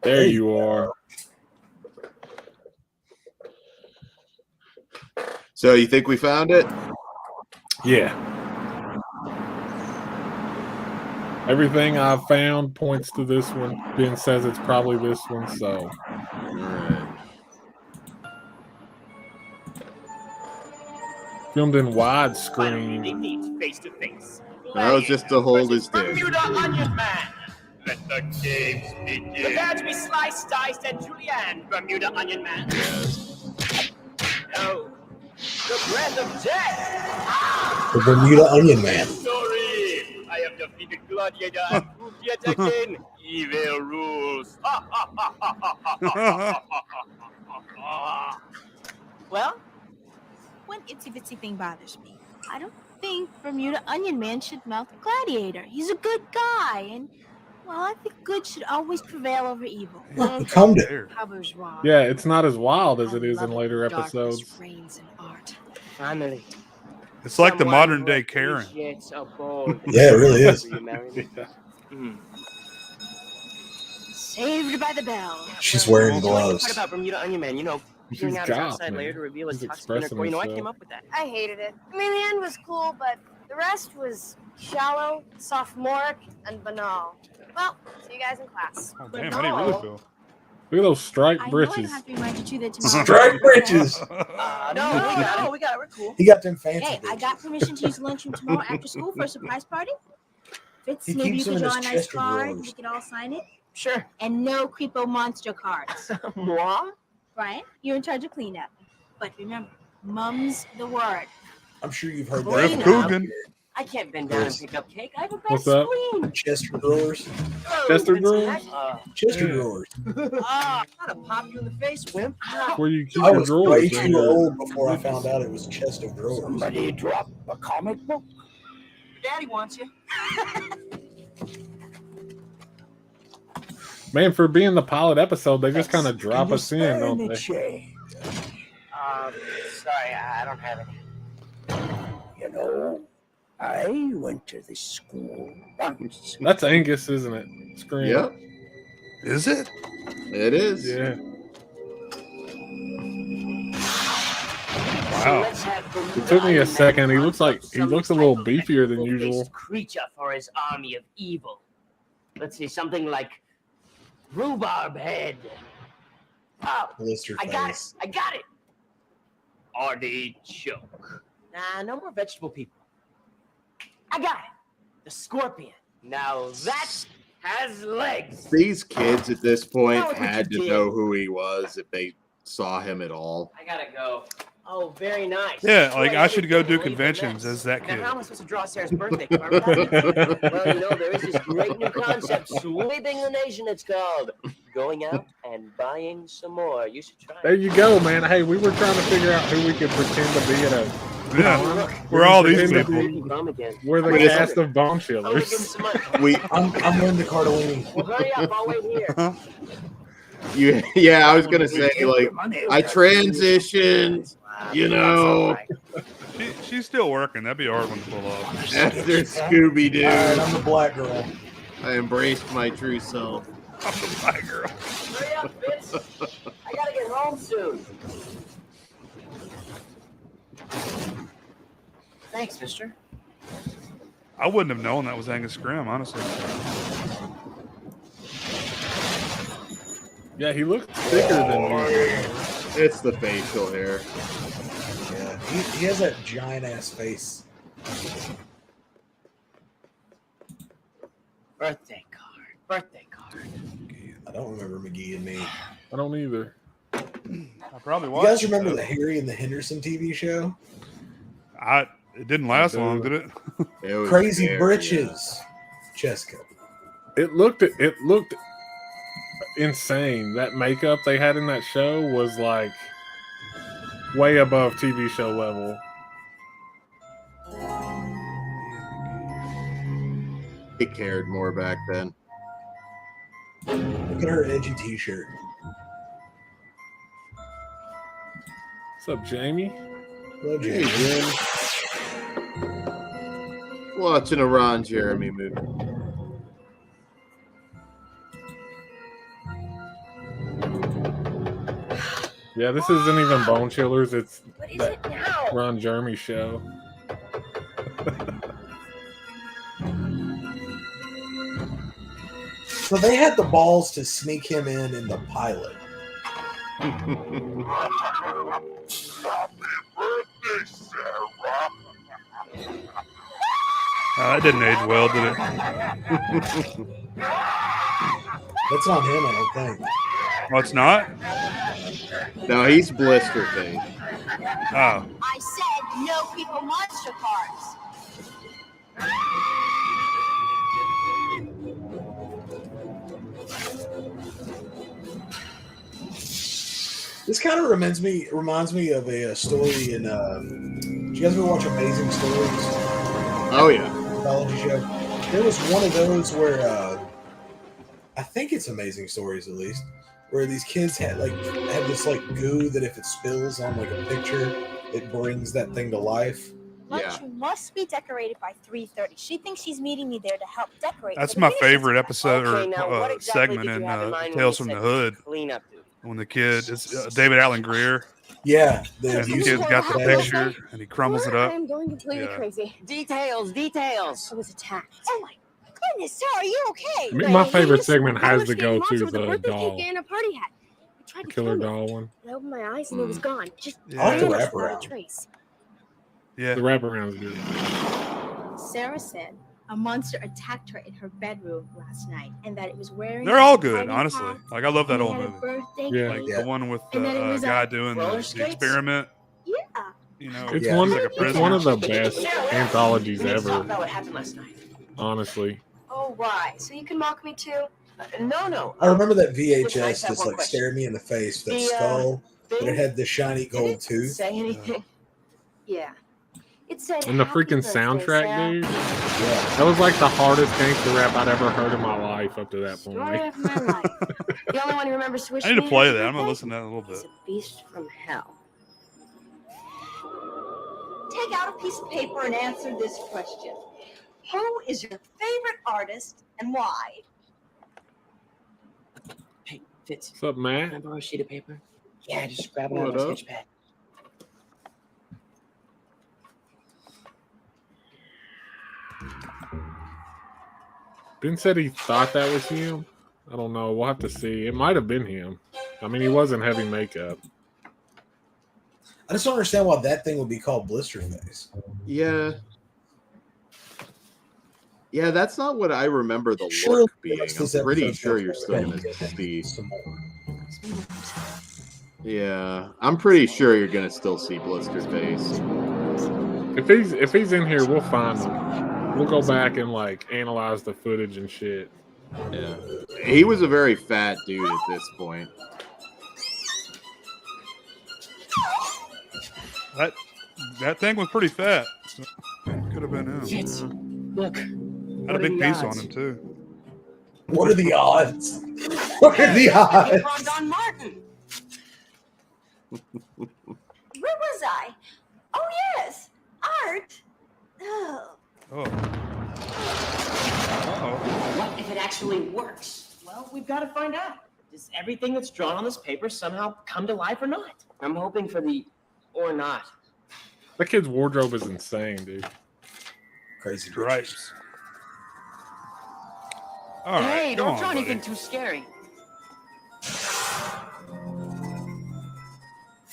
There you are. So you think we found it? Yeah. Everything I've found points to this one. Ben says it's probably this one, so. All right. Filmed in Finally, widescreen. they meet face to face. That was just to hold his dick. Bermuda Onion Man. Let the games begin. Prepare to be sliced, diced, and julienne, Bermuda Onion Man. No. The breath of death. The Bermuda Onion Man. Sorry. I have defeated Gladiator and proved yet again evil rules. Well, one itsy bitsy thing bothers me. I don't think Bermuda Onion Man should mouth Gladiator. He's a good guy, and well, I think good should always prevail over evil. Come to. Yeah, it's not as wild as it is in later Darkness episodes. reigns in art. Finally. It's like the Someone modern who day Karen. appreciates a bold Yeah, it really is. Will you marry me? Saved by the bell. She's wearing The part gloves. about Bermuda Onion Man, you know, peeling out his outside layer to reveal his toxic inner core. You know, I came up with that. I hated it. I mean, the end was cool, but the rest was shallow, sophomoric, and banal. Well, see you guys in class. Oh, damn, how do you really feel? Look at those striped I know I britches. don't have to remind you too that tomorrow. Striped britches. No, we got it. We're cool. He got them fancy. Hey, I got permission to use the lunchroom tomorrow after school for a surprise party. Fitz, He maybe you keeps could them in draw a his nice Chester card. drawers. We could all sign it. Sure. And no creepo monster cards. Moi? Brian, you're in charge of cleanup. But remember, mum's the word. I'm sure you've heard Griff that. Coogan. I can't bend down and pick up cake. I have a bad What's up? spleen. Chester drawers. Chester drawers? Chester drawers. Ah, I'm gonna pop you in the face, wimp. Where you keep I your was drawers? way man. too old before I found out it was chest of drawers. Somebody drop a comic book. Daddy wants you. Man, for being the pilot episode, they just kind of drop us in, don't they? Sorry, I don't have any. You know, I went to this school once. That's Angus, isn't it? Scream. Yep, Is it? it is. Yeah. Wow. Let's have It took me a second. He looks a little beefier than usual. Creature for his army of evil. Let's see, something like rhubarb head. Oh, Blister I got it. face. I got it. Artichoke. Nah, no more vegetable people. I got it. The scorpion. Now that has legs. These kids at this point Now what had you to did. know who he was if they saw him at all. I gotta go. Oh, very nice. Yeah, like Boy, I should go do leave the conventions mess. as that Now, kid. how am I supposed to draw Sarah's birthday card without you? Well, you know, there is this great new concept sweeping the nation. It's called going out and buying some more. You should try There it. you go, man. Hey, we were trying to figure out who we could pretend to be at a. Yeah, we're all these Pretend to people. be- Come again. We're the Wait a cast of Bone I'm gonna give him Chillers. some money. We, I'm Linda Cardellini. Well, hurry up. I'll wait here. yeah, I was gonna say like I transitioned, you know, She's still working. That'd be a hard one to pull off. after Scooby Doo. All right, I'm the black girl. I embraced my true self. I'm the black girl. Hurry up, Fitz. I gotta get home soon. Thanks, mister. I wouldn't have known that was Angus Grimm, honestly. Yeah, he looked thicker than me. It's the facial hair. Yeah, he has that giant ass face. Birthday card. Birthday card. I don't remember McGee and Me. I don't either. I probably You watched guys it, remember though. the Harry and the Henderson TV show? It didn't last long, did it? It was Crazy very, Britches. Cheska. It looked insane. That makeup they had in that show was like way above TV show level. They cared more back then. Look at her edgy T-shirt. What's up, Jamie? Hello, Hey, Jamie. Jim. Watching a Ron Jeremy movie. Yeah, this isn't even Bone Chillers. It's that Ron Jeremy show. So they had the balls to sneak him in the pilot. That didn't age well, did it? That's not him, I don't think. Oh, it's not? No, he's Blister Face. Oh. I said no people monster cars. This kind of reminds me of a story in. Did you guys ever watch Amazing Stories? Oh yeah, mythology show. There was one of those where I think it's Amazing Stories at least, where these kids have this like goo that if it spills on like a picture, it brings that thing to life. Lunch must be decorated by 3:30. She thinks she's meeting me there to help decorate. That's for the my finishing favorite episode Okay, now what or exactly segment did in you have in mind when Tales you from the said Hood. cleanup duty? When the kid, it's David Allen Greer. Yeah. And the kid's got the picture and he crumbles it up. I'm going completely Yeah. crazy. Details. I was attacked. Oh my goodness, Sarah, are you okay? I mean, my favorite segment has to go to the doll, And a party hat. It tried the to kill killer me. doll one. I opened my eyes and it was gone. Just Yeah. I like the vanished without wraparound. a trace. Yeah. The wraparound is good. Sarah said a monster attacked her in her bedroom last night, and that it was wearing. They're all a good, party honestly. hat, Like I love that and old it had a movie. birthday Yeah. cake, Like the one with the and then it was guy a doing roller the skates. experiment. Yeah. You know, It's he's one. like a It's prisoner. one of the best anthologies Let's talk ever. about what happened last night. Honestly, Oh, why? So you can mock me too? No. I remember that Listen, I VHS just have just one like stared me in the face. That The, skull, but thing- it had the shiny gold tooth. Say anything. Yeah. It said. and the "Happy freaking birthday, soundtrack, Sarah." dude. Yeah. That was like the hardest gangster rap I'd ever heard in my life up to that Story point. of my life. The only one who remembers to wish I need to me play happy that. I'm gonna birthday listen to that in a little is bit. a beast from hell. Take out a piece of paper and answer this question. Who is your favorite artist and why? Hey, Fitz. What's up, Can I Matt? borrow a sheet of paper? Yeah, just grab it out What of my up? sketch pad. Ben said he thought that was him. I don't know. We'll have to see. It might have been him. I mean, he was in heavy makeup. I just don't understand why that thing would be called Blister Face. Yeah. Yeah, that's not what I remember the Sure, look being. that's I'm this pretty episode's sure gonna you're go still ahead gonna and get see. some more. Yeah, I'm pretty sure you're gonna still see Blister Face. If he's in here, we'll find him. We'll go back and like analyze the footage and shit. Yeah, he was a very fat dude at this point. That thing was pretty fat. So could have been him. Fitz, look. Had a big piece on him too. What are the odds? What are the odds? Ron Don Martin. Where was I? Oh yes, art. Oh. Oh. What if it actually works? Well, we've got to find out. Does everything that's drawn on this paper somehow come to life or not? I'm hoping for the or not. That kid's wardrobe is insane, dude. Crazy Stripes. All right, Hey, come don't on, draw buddy. anything too scary.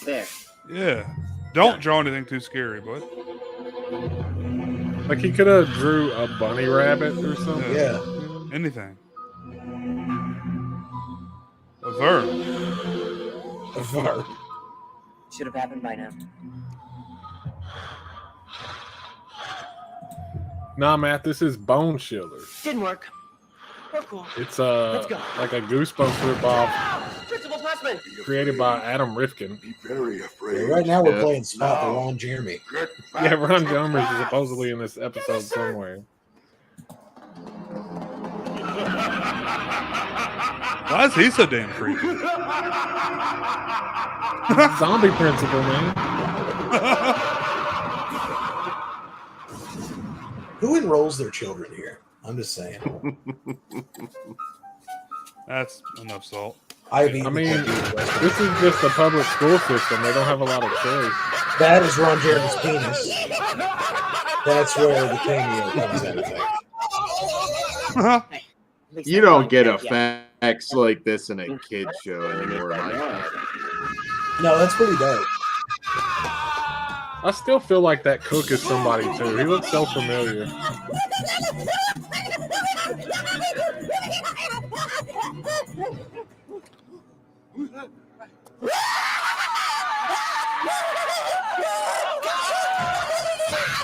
There. Yeah. Don't draw anything too scary, bud. Like he could have drew a bunny rabbit or something. Yeah. Anything. A verb. A verb. Should have happened by now. Nah, Matt, this is Bone Chiller. Didn't work. We're cool. It's Let's go. like a Goosebumps ripoff Principal Pressman. created by Adam Rifkin. Be very afraid. Yeah, right now we're Yeah. playing Spot the No. Ron Jeremy. Get Yeah, back Ron to Jeremy is class. supposedly in this episode somewhere. Why is he so damn creepy? Zombie principle, man. Who enrolls their children here? I'm just saying. That's enough salt. I mean, this is just a public school system. They don't have a lot of choice. That is Ron Jeremy's penis. That's where the cameo comes in, I think. You don't get effects like this in a kid show anymore. No, that's pretty dope. I still feel like that cook is somebody too. He looks so familiar.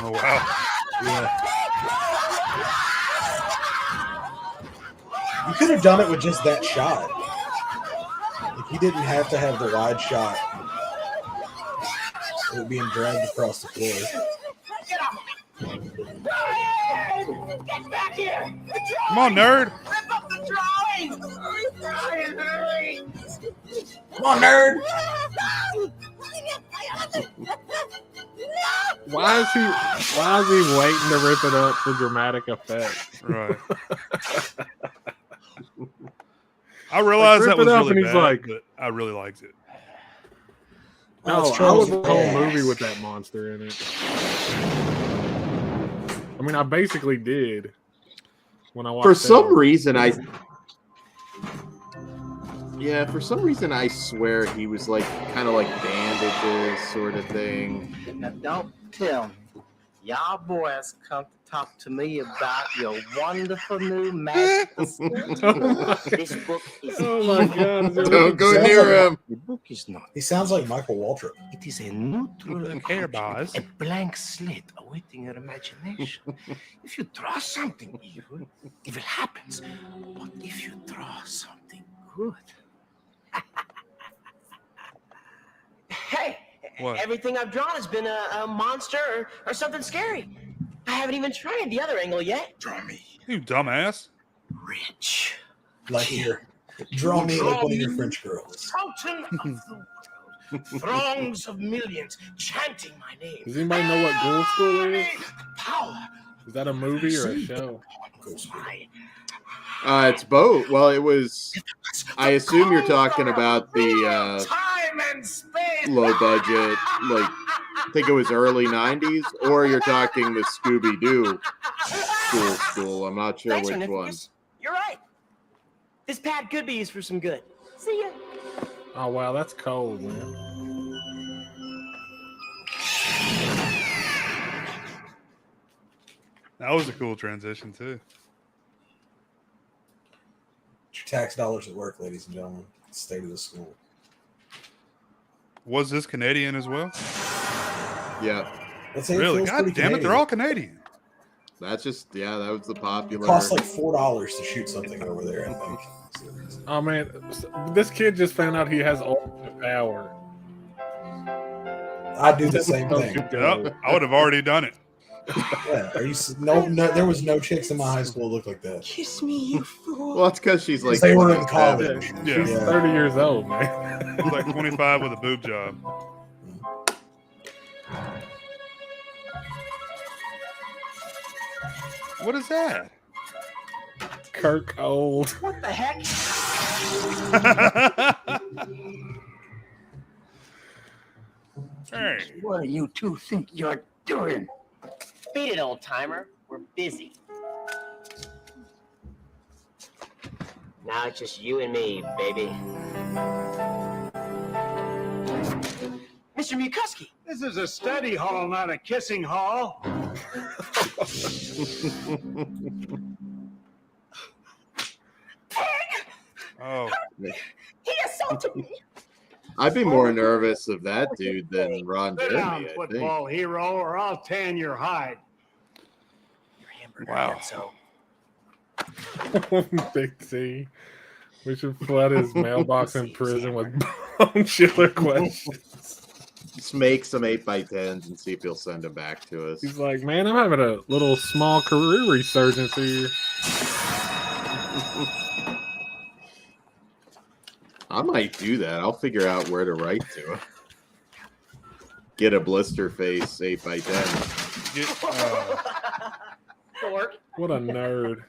Oh wow! Yeah. You could have done it with just that shot. Like, you didn't have to have the wide shot. It would be dragged across the floor. Get back here! Come on, nerd! Rip up the drawing! Hurry! Come on, nerd! Why is he waiting to rip it up for dramatic effect? Right. I realized that was really bad, but I really liked it. No, I was the whole movie with that monster in it. I mean, I basically did when I watched. For some reason, I swear he was like kind of like bandages sort of thing. Now, don't tell me. Y'all boys come to talk to me about your wonderful new magical skill. This book is God! Don't go near him. The book is not. He sounds like Michael Waltrip. It is a neutral Hair bars. a blank slate awaiting your imagination. If you draw something evil happens. But if you draw something good, Hey, What? everything I've drawn has been a monster or something scary. I haven't even tried the other angle yet. draw me You dumbass. rich. Like here. Draw me like one of your French girls. Fountain of the world. Throngs of millions chanting my name. Does anybody know what Ghoul School is? Power. Is that a movie or a show? It's both. Well, it was. I assume you're talking about the Time and space. low budget, like I think it was early '90s, or you're talking the Scooby Doo school. I'm not sure Thanks, which one. Ornithopus. You're right. This pad could be used for some good. See ya. Oh wow, that's cold, man. That was a cool transition too. Your tax dollars at work, ladies and gentlemen. State of the school. Was this Canadian as well? Yeah, Let's say it Really? feels God pretty damn it, they're all Canadian. that's just that was the popular. It costs like $4 to shoot something over there, I think. Oh man, this kid just found out he has ultimate power. I do the same thing. Yep, I would have already done it. Yeah, are you? No, there was no chicks in my high school that looked like that. Kiss me, you fool. Well, it's because she's like They were in college. Yeah. She's 30 years old, man. It's like 25 with a boob job. What is that? Kirk old. What the heck? Hey. What do you two think you're doing? Beat it, old timer. We're busy. Now it's just you and me, baby. Mr. Mukuski. This is a study hall, not a kissing hall. Oh. He assaulted me. I'd be more nervous of that dude than Ron Sit Jeremy. down, I think. football hero, or I'll tan your hide. Wow. So Big T. We should flood his mailbox in prison with bone chiller questions. Just make some 8x10s and see if he'll send them back to us. He's like, man, I'm having a little small career resurgence here. I might do that. I'll figure out where to write to him. Get a blister face 8x10. What a nerd.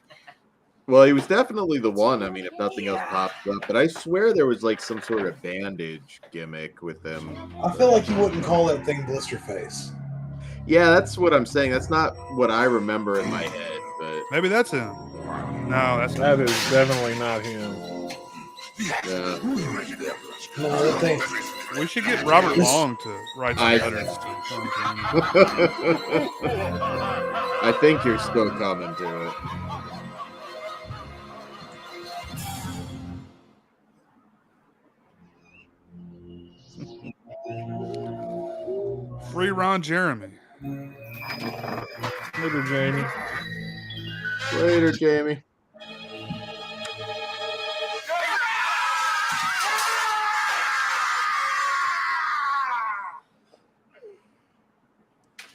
Well, he was definitely the one. I mean, if nothing else pops up, but I swear there was like some sort of bandage gimmick with him. I feel like you wouldn't call that thing blister face. Yeah, that's what I'm saying. That's not what I remember in my head, but maybe that's him. No, that is definitely not him. Yeah. No, We should get Robert Long to write some letters to I think you're still coming to it. Free Ron Jeremy. Later, Jamie. Later, Jamie.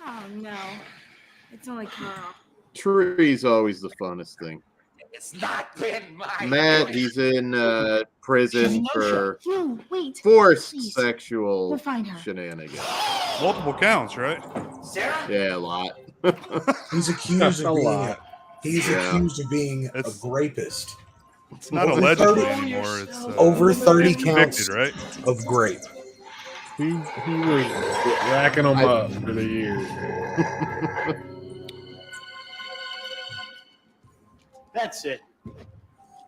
Oh no, it's only Carl. Tree's always the funnest thing. It's not been my Matt, he's in prison for No, wait. forced Please. sexual We'll find her. shenanigans. Multiple counts, right? Sarah? Yeah, a lot. He's accused of being accused of being a rapist. It's not Over allegedly 30 anymore. It's over 30 he's counts convicted, right? of grape. He was racking them up for the years. That's it.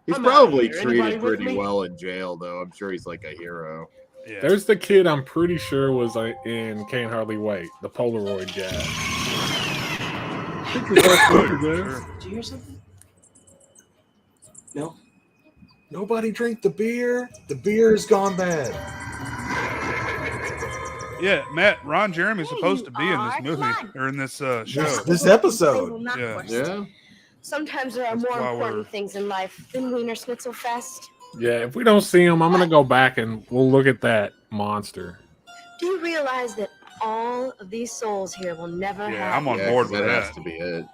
He's I'm probably outta here. Anybody treated with pretty me? well in jail, though. I'm sure he's like a hero. Yeah. There's the kid I'm pretty sure was in Can't Hardly Wait, the Polaroid guy. Did you hear something? No. Nobody drink the beer. The beer has gone bad. Yeah, Matt, Ron Jeremy's supposed to be in this movie or in this show. This episode. Yeah. Yeah. Sometimes there are That's more why important we're- things in life than Wiener Schnitzel Fest. Yeah, if we don't see him, I'm gonna go back and we'll look at that monster. Do you realize that all of these souls here will never Yeah, have I'm on Yeah, board 'cause with that has that. to be it.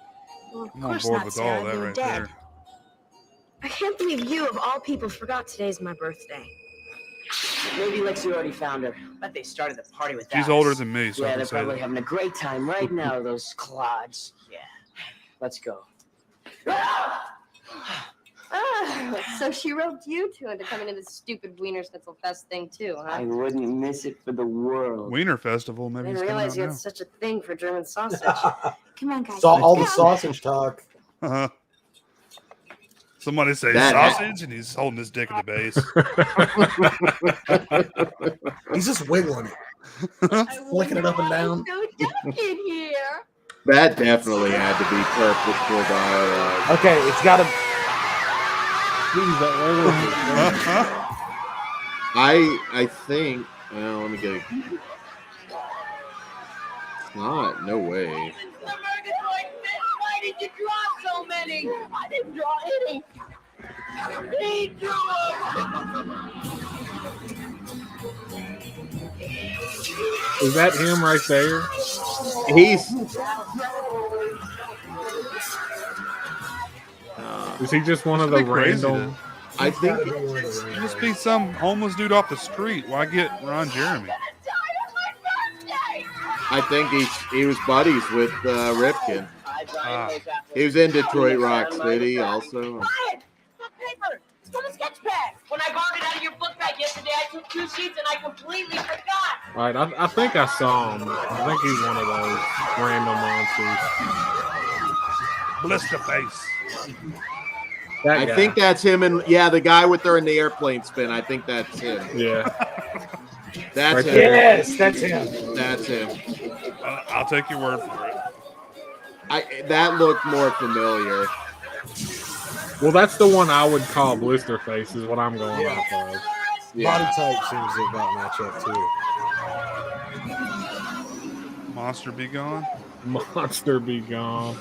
Well, of I'm on course board not, with Sarah. all that You're right dead. there. I can't believe you, of all people, forgot today's my birthday. Maybe Lexi already found her. Bet they started the party with She's that. older than me, so I Yeah, can they're say probably that. having a great time right now, those clods. Yeah. Let's go. So she roped you two into coming to this stupid Wiener Schnitzel Fest thing too, huh? I wouldn't miss it for the world. Wiener Festival, I maybe didn't he's coming realize out you had now. such a thing for German sausage. Come on, guys. Saw all the let's go. sausage talk. Uh-huh. Somebody say That- sausage, and he's holding his dick at the base. He's just wiggling it, flicking it up and down. So dark in here. That definitely had to be purposeful dialogue. Okay, it's got to. I think. Well, let me get it. It's not. No way. Why did you draw so many? I didn't draw any. He drew Is that him right there? He's. Is he just one of the That'd be crazy random? I think. Just be some homeless dude off the street. Why get Ron Jeremy? I think he was buddies with Rifkin. Ah. He was in Detroit Rock City also. Quiet! Stop paper! It's on a sketch pad! When I borrowed it out of your book bag yesterday, I took 2 sheets and I completely forgot! All right, I think I saw him. I think he's one of those random monsters. Blister face. That I guy. think that's him, and yeah, the guy with her in the airplane spin. I think that's him. Yeah. That's Right him. there. Yes, that's him. That's him. I'll take your word for it. That looked more familiar. Well, that's the one I would call blister face. Is what I'm going Yeah. off of. Yeah. Body type seems to about match up too. Monster be gone. Monster be gone.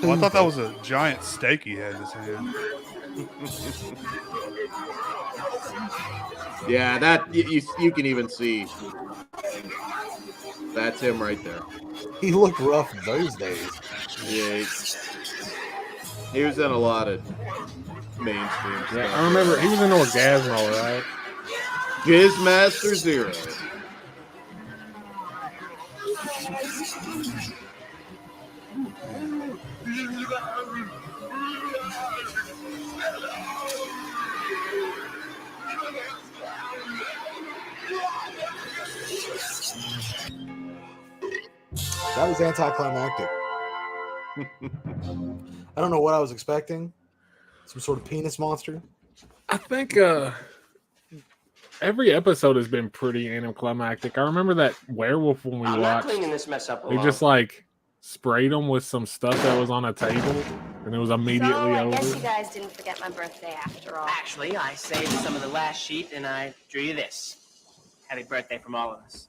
Well, I thought that was a giant steak he had in his hand. Yeah, that you can even see. That's him right there. He looked rough those days. Yeah, he was in a lot of mainstream Yeah, stuff. I remember he was in Orgasmo, right? Gizmaster Zero. That was anticlimactic. I don't know what I was expecting. Some sort of penis monster. I think every episode has been pretty anticlimactic. I remember that werewolf when we I'm not watched. cleaning this mess up They alone. just like sprayed him with some stuff that was on a table, and it was immediately So I over. guess you guys didn't forget my birthday after all. Actually, I saved some of the last sheet and I drew you this. Happy birthday from all of us.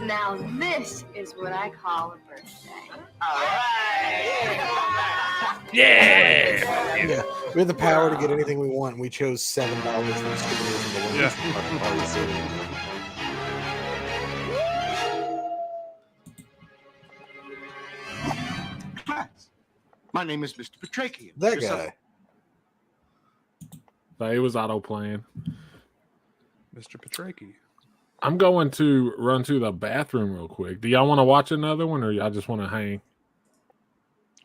Now this is what I call a birthday. Yeah. We have the power to get anything we want, and we chose $7 from stores in the Women's Party City. My name is Mr. Petrakian. That guy. But it was auto playing. Mr. Petraki. I'm going to run to the bathroom real quick. Do y'all want to watch another one, or y'all just want to hang?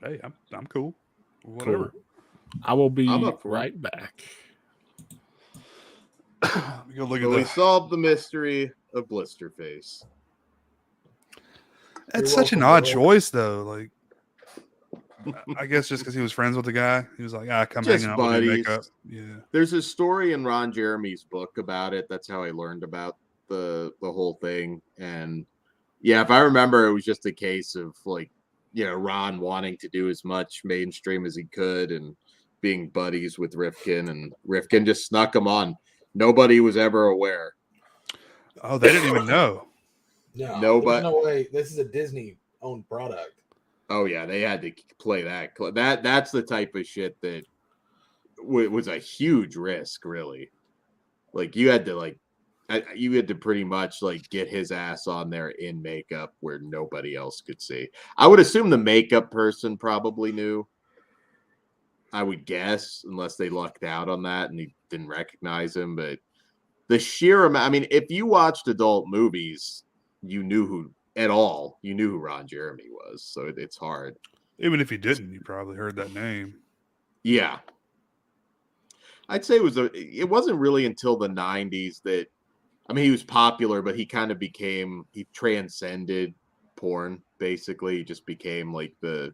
Hey, I'm cool. Whatever. Cool. I will be I'm up for right back. Go look So at we that. solved the mystery of Blisterface. That's such an odd choice, though. Like, I guess just because he was friends with the guy, he was like, come Just hang out with buddies. your makeup. Yeah. There's a story in Ron Jeremy's book about it. That's how I learned about the whole thing. And yeah, if I remember, it was just a case of like, Ron wanting to do as much mainstream as he could and being buddies with Rifkin, and Rifkin just snuck him on. Nobody was ever aware. Oh, they didn't even know. No, there's no way. This is a Disney-owned product. Oh yeah, they had to play that. That's the type of shit that was a huge risk, really. Like you had to pretty much like get his ass on there in makeup where nobody else could see. I would assume the makeup person probably knew. I would guess, unless they lucked out on that and he didn't recognize him. But the sheer amount, I mean, if you watched adult movies, you knew who Ron Jeremy was. So it's hard. Even if you didn't, you probably heard that name. Yeah. I'd say it wasn't really until the 90s that, I mean, he was popular, but he kind of he transcended porn, basically. He just became like the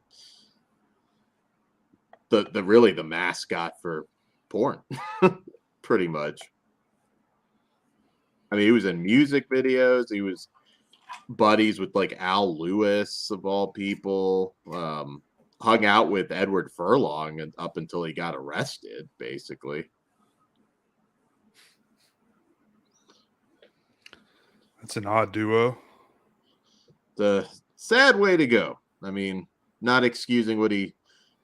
really the mascot for porn, pretty much. I mean, he was in music videos. He was buddies with like Al Lewis of all people. Hung out with Edward Furlong up until he got arrested, basically. That's an odd duo. The sad way to go. I mean, not excusing what he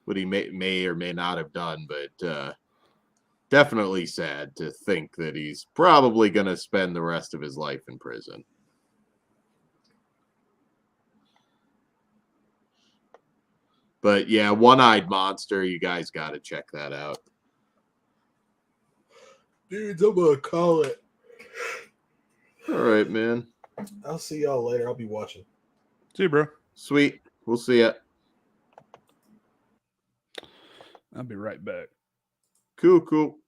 may or may not have done, but definitely sad to think that he's probably going to spend the rest of his life in prison. But yeah, One-Eyed Monster, you guys got to check that out. Dudes, I'm going to call it. All right, man. I'll see y'all later. I'll be watching. See you, bro. Sweet. We'll see ya. I'll be right back. Cool.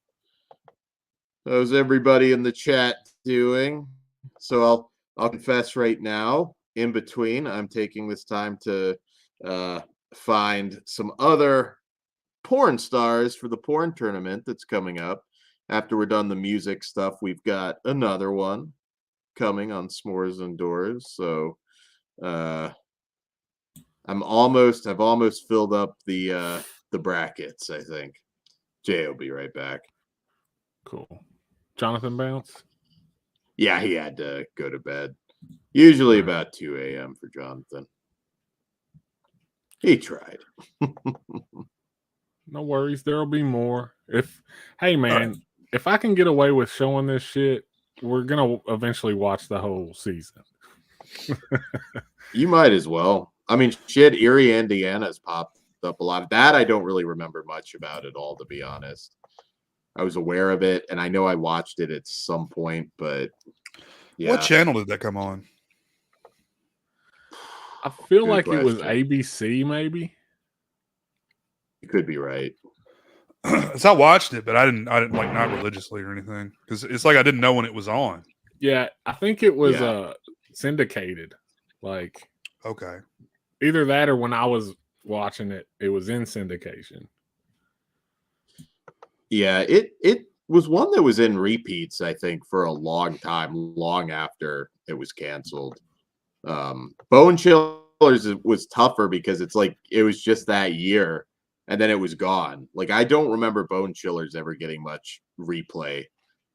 How's everybody in the chat doing? So I'll confess right now, in between, I'm taking this time to find some other porn stars for the porn tournament that's coming up. After we're done the music stuff, we've got another one coming on S'mores and Doors. So I've almost filled up the brackets, I think. Jay will be right back. Cool. Jonathan Bounce? Yeah, he had to go to bed. Usually about 2 a.m. for Jonathan. He tried. No worries. There'll be more. If I can get away with showing this shit, we're gonna eventually watch the whole season. You might as well. I mean, shit, Erie, Indiana's popped up a lot. That I don't really remember much about at all, to be honest. I was aware of it, and I know I watched it at some point, but yeah. What channel did that come on? I feel Good like it was question. ABC, maybe. You could be right. So I watched it, but I didn't like, not religiously or anything, because it's like I didn't know when it was on. Yeah, I think it was Yeah. syndicated. Like, Okay. either that or when I was watching it, it was in syndication. Yeah, it was one that was in repeats, I think, for a long time, long after it was canceled. Bone Chillers was tougher because it's like it was just that year and then it was gone. Like, I don't remember Bone Chillers ever getting much replay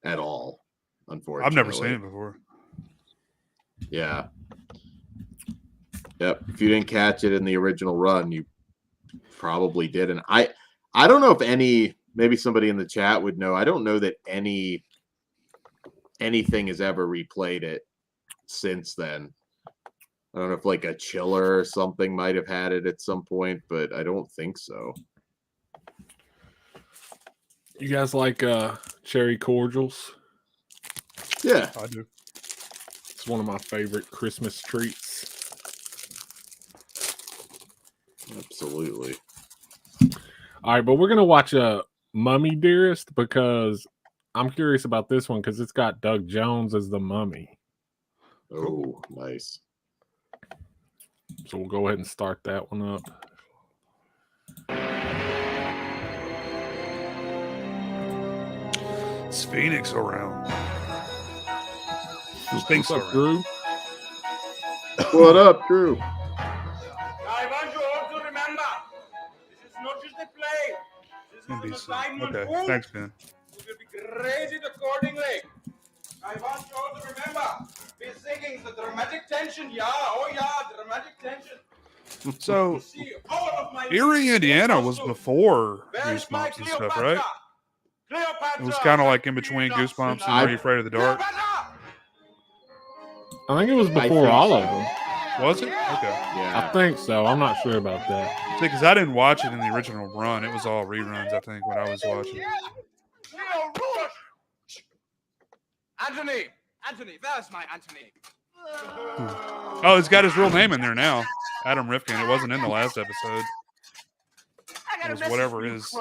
at all, unfortunately. I've never seen it before. Yeah. Yep. If you didn't catch it in the original run, you probably didn't. I don't know if maybe somebody in the chat would know. I don't know that anything has ever replayed it since then. I don't know if like a Chiller or something might have had it at some point, but I don't think so. You guys like cherry cordials? Yeah, I do. It's one of my favorite Christmas treats. Absolutely. All right, but we're gonna watch Mummy Dearest because I'm curious about this one because it's got Doug Jones as the mummy. Oh, nice. So we'll go ahead and start that one up. Is Phoenix around? What's up, Drew? What up, Drew? I want you all to remember, this is not just a play. This is an NBC. assignment. Okay, thanks, Ben. You will be graded accordingly. I want you all to remember, we're singing the dramatic tension. Yeah, oh yeah, dramatic tension. So, See all of my Erie, Indiana was before Where's my Goosebumps and stuff, Cleopatra? right? Cleopatra. It was kind of like in between Goosebumps and Are You Afraid of the Dark? I think it was before all of them. Was it? Okay. Yeah. I think so. I'm not sure about that. See, because I didn't watch it in the original run. It was all reruns, I think, when I was watching. Anthony, there's my Anthony. Oh, it's got his real name in there now. Adam Rifkin. It wasn't in the last episode. It was whatever his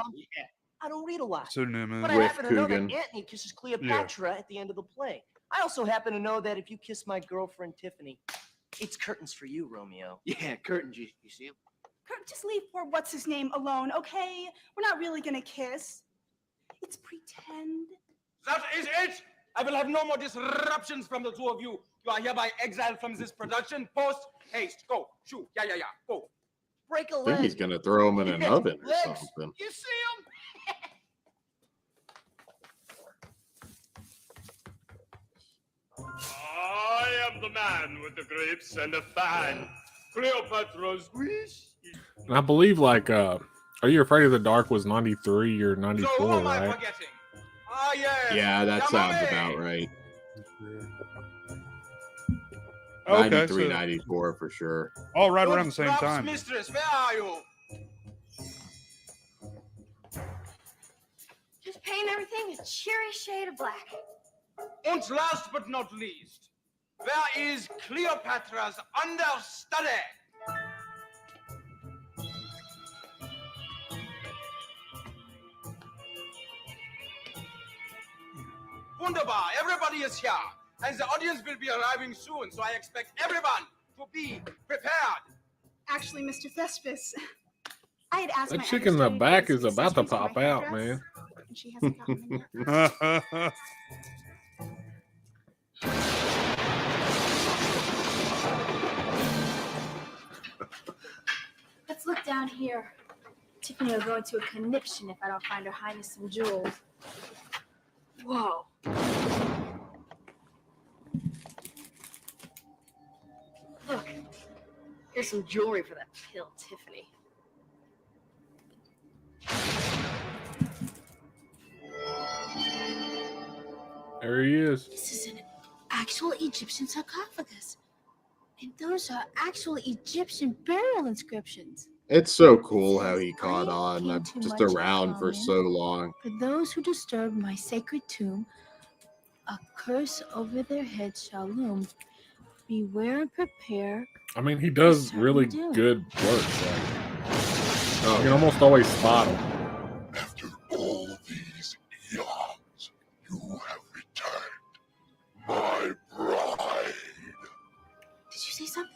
I don't read a lot, pseudonym is. but I happen to know that Antony kisses Cleopatra at the end of the play. I also happen to know that if you kiss my girlfriend Tiffany, it's curtains for you, Romeo. Yeah, curtains. You see him? Kurt, just leave poor what's-his-name alone, okay? We're not really gonna kiss. It's pretend. That is it. I will have no more disruptions from the two of you. You are hereby exiled from this production. Post haste. Go. Shoo. Yeah. Go. Break a I think he's gonna throw him in an oven or something. You see him? I am the man with the grapes and a fan. Cleopatra's wish. And I believe, like, Are You Afraid of the Dark was 93 or 94, So who am I right? forgetting? Ah, yes. Yeah, that sounds Yamame. about right. Okay, 93, so 94 for sure. all right around the same Props, time. Mistress, where are you? Just paint everything a cheery shade of black. And last but not least, where is Cleopatra's understudy? Wunderbar, everybody is here, and the audience will be arriving soon, so I expect everyone to be prepared. Actually, Mr. Thespis, I had asked That my chick in the understudy back for is some about to accessories on pop my out, headdress, man. and she hasn't gotten them yet. Let's look down here. Tiffany will go into a conniption if I don't find Her Highness some jewels. Whoa. Look, here's some jewelry for that pill, Tiffany. There he is. This is an actual Egyptian sarcophagus. And those are actual Egyptian burial inscriptions. It's so cool how he caught on. I'm just around for so long. For those who disturb my sacred tomb, a curse over their heads shall loom. Beware and prepare. I mean, he does really good work. Like, you can almost always spot him. After all these eons, you have returned, my bride. Did you say something?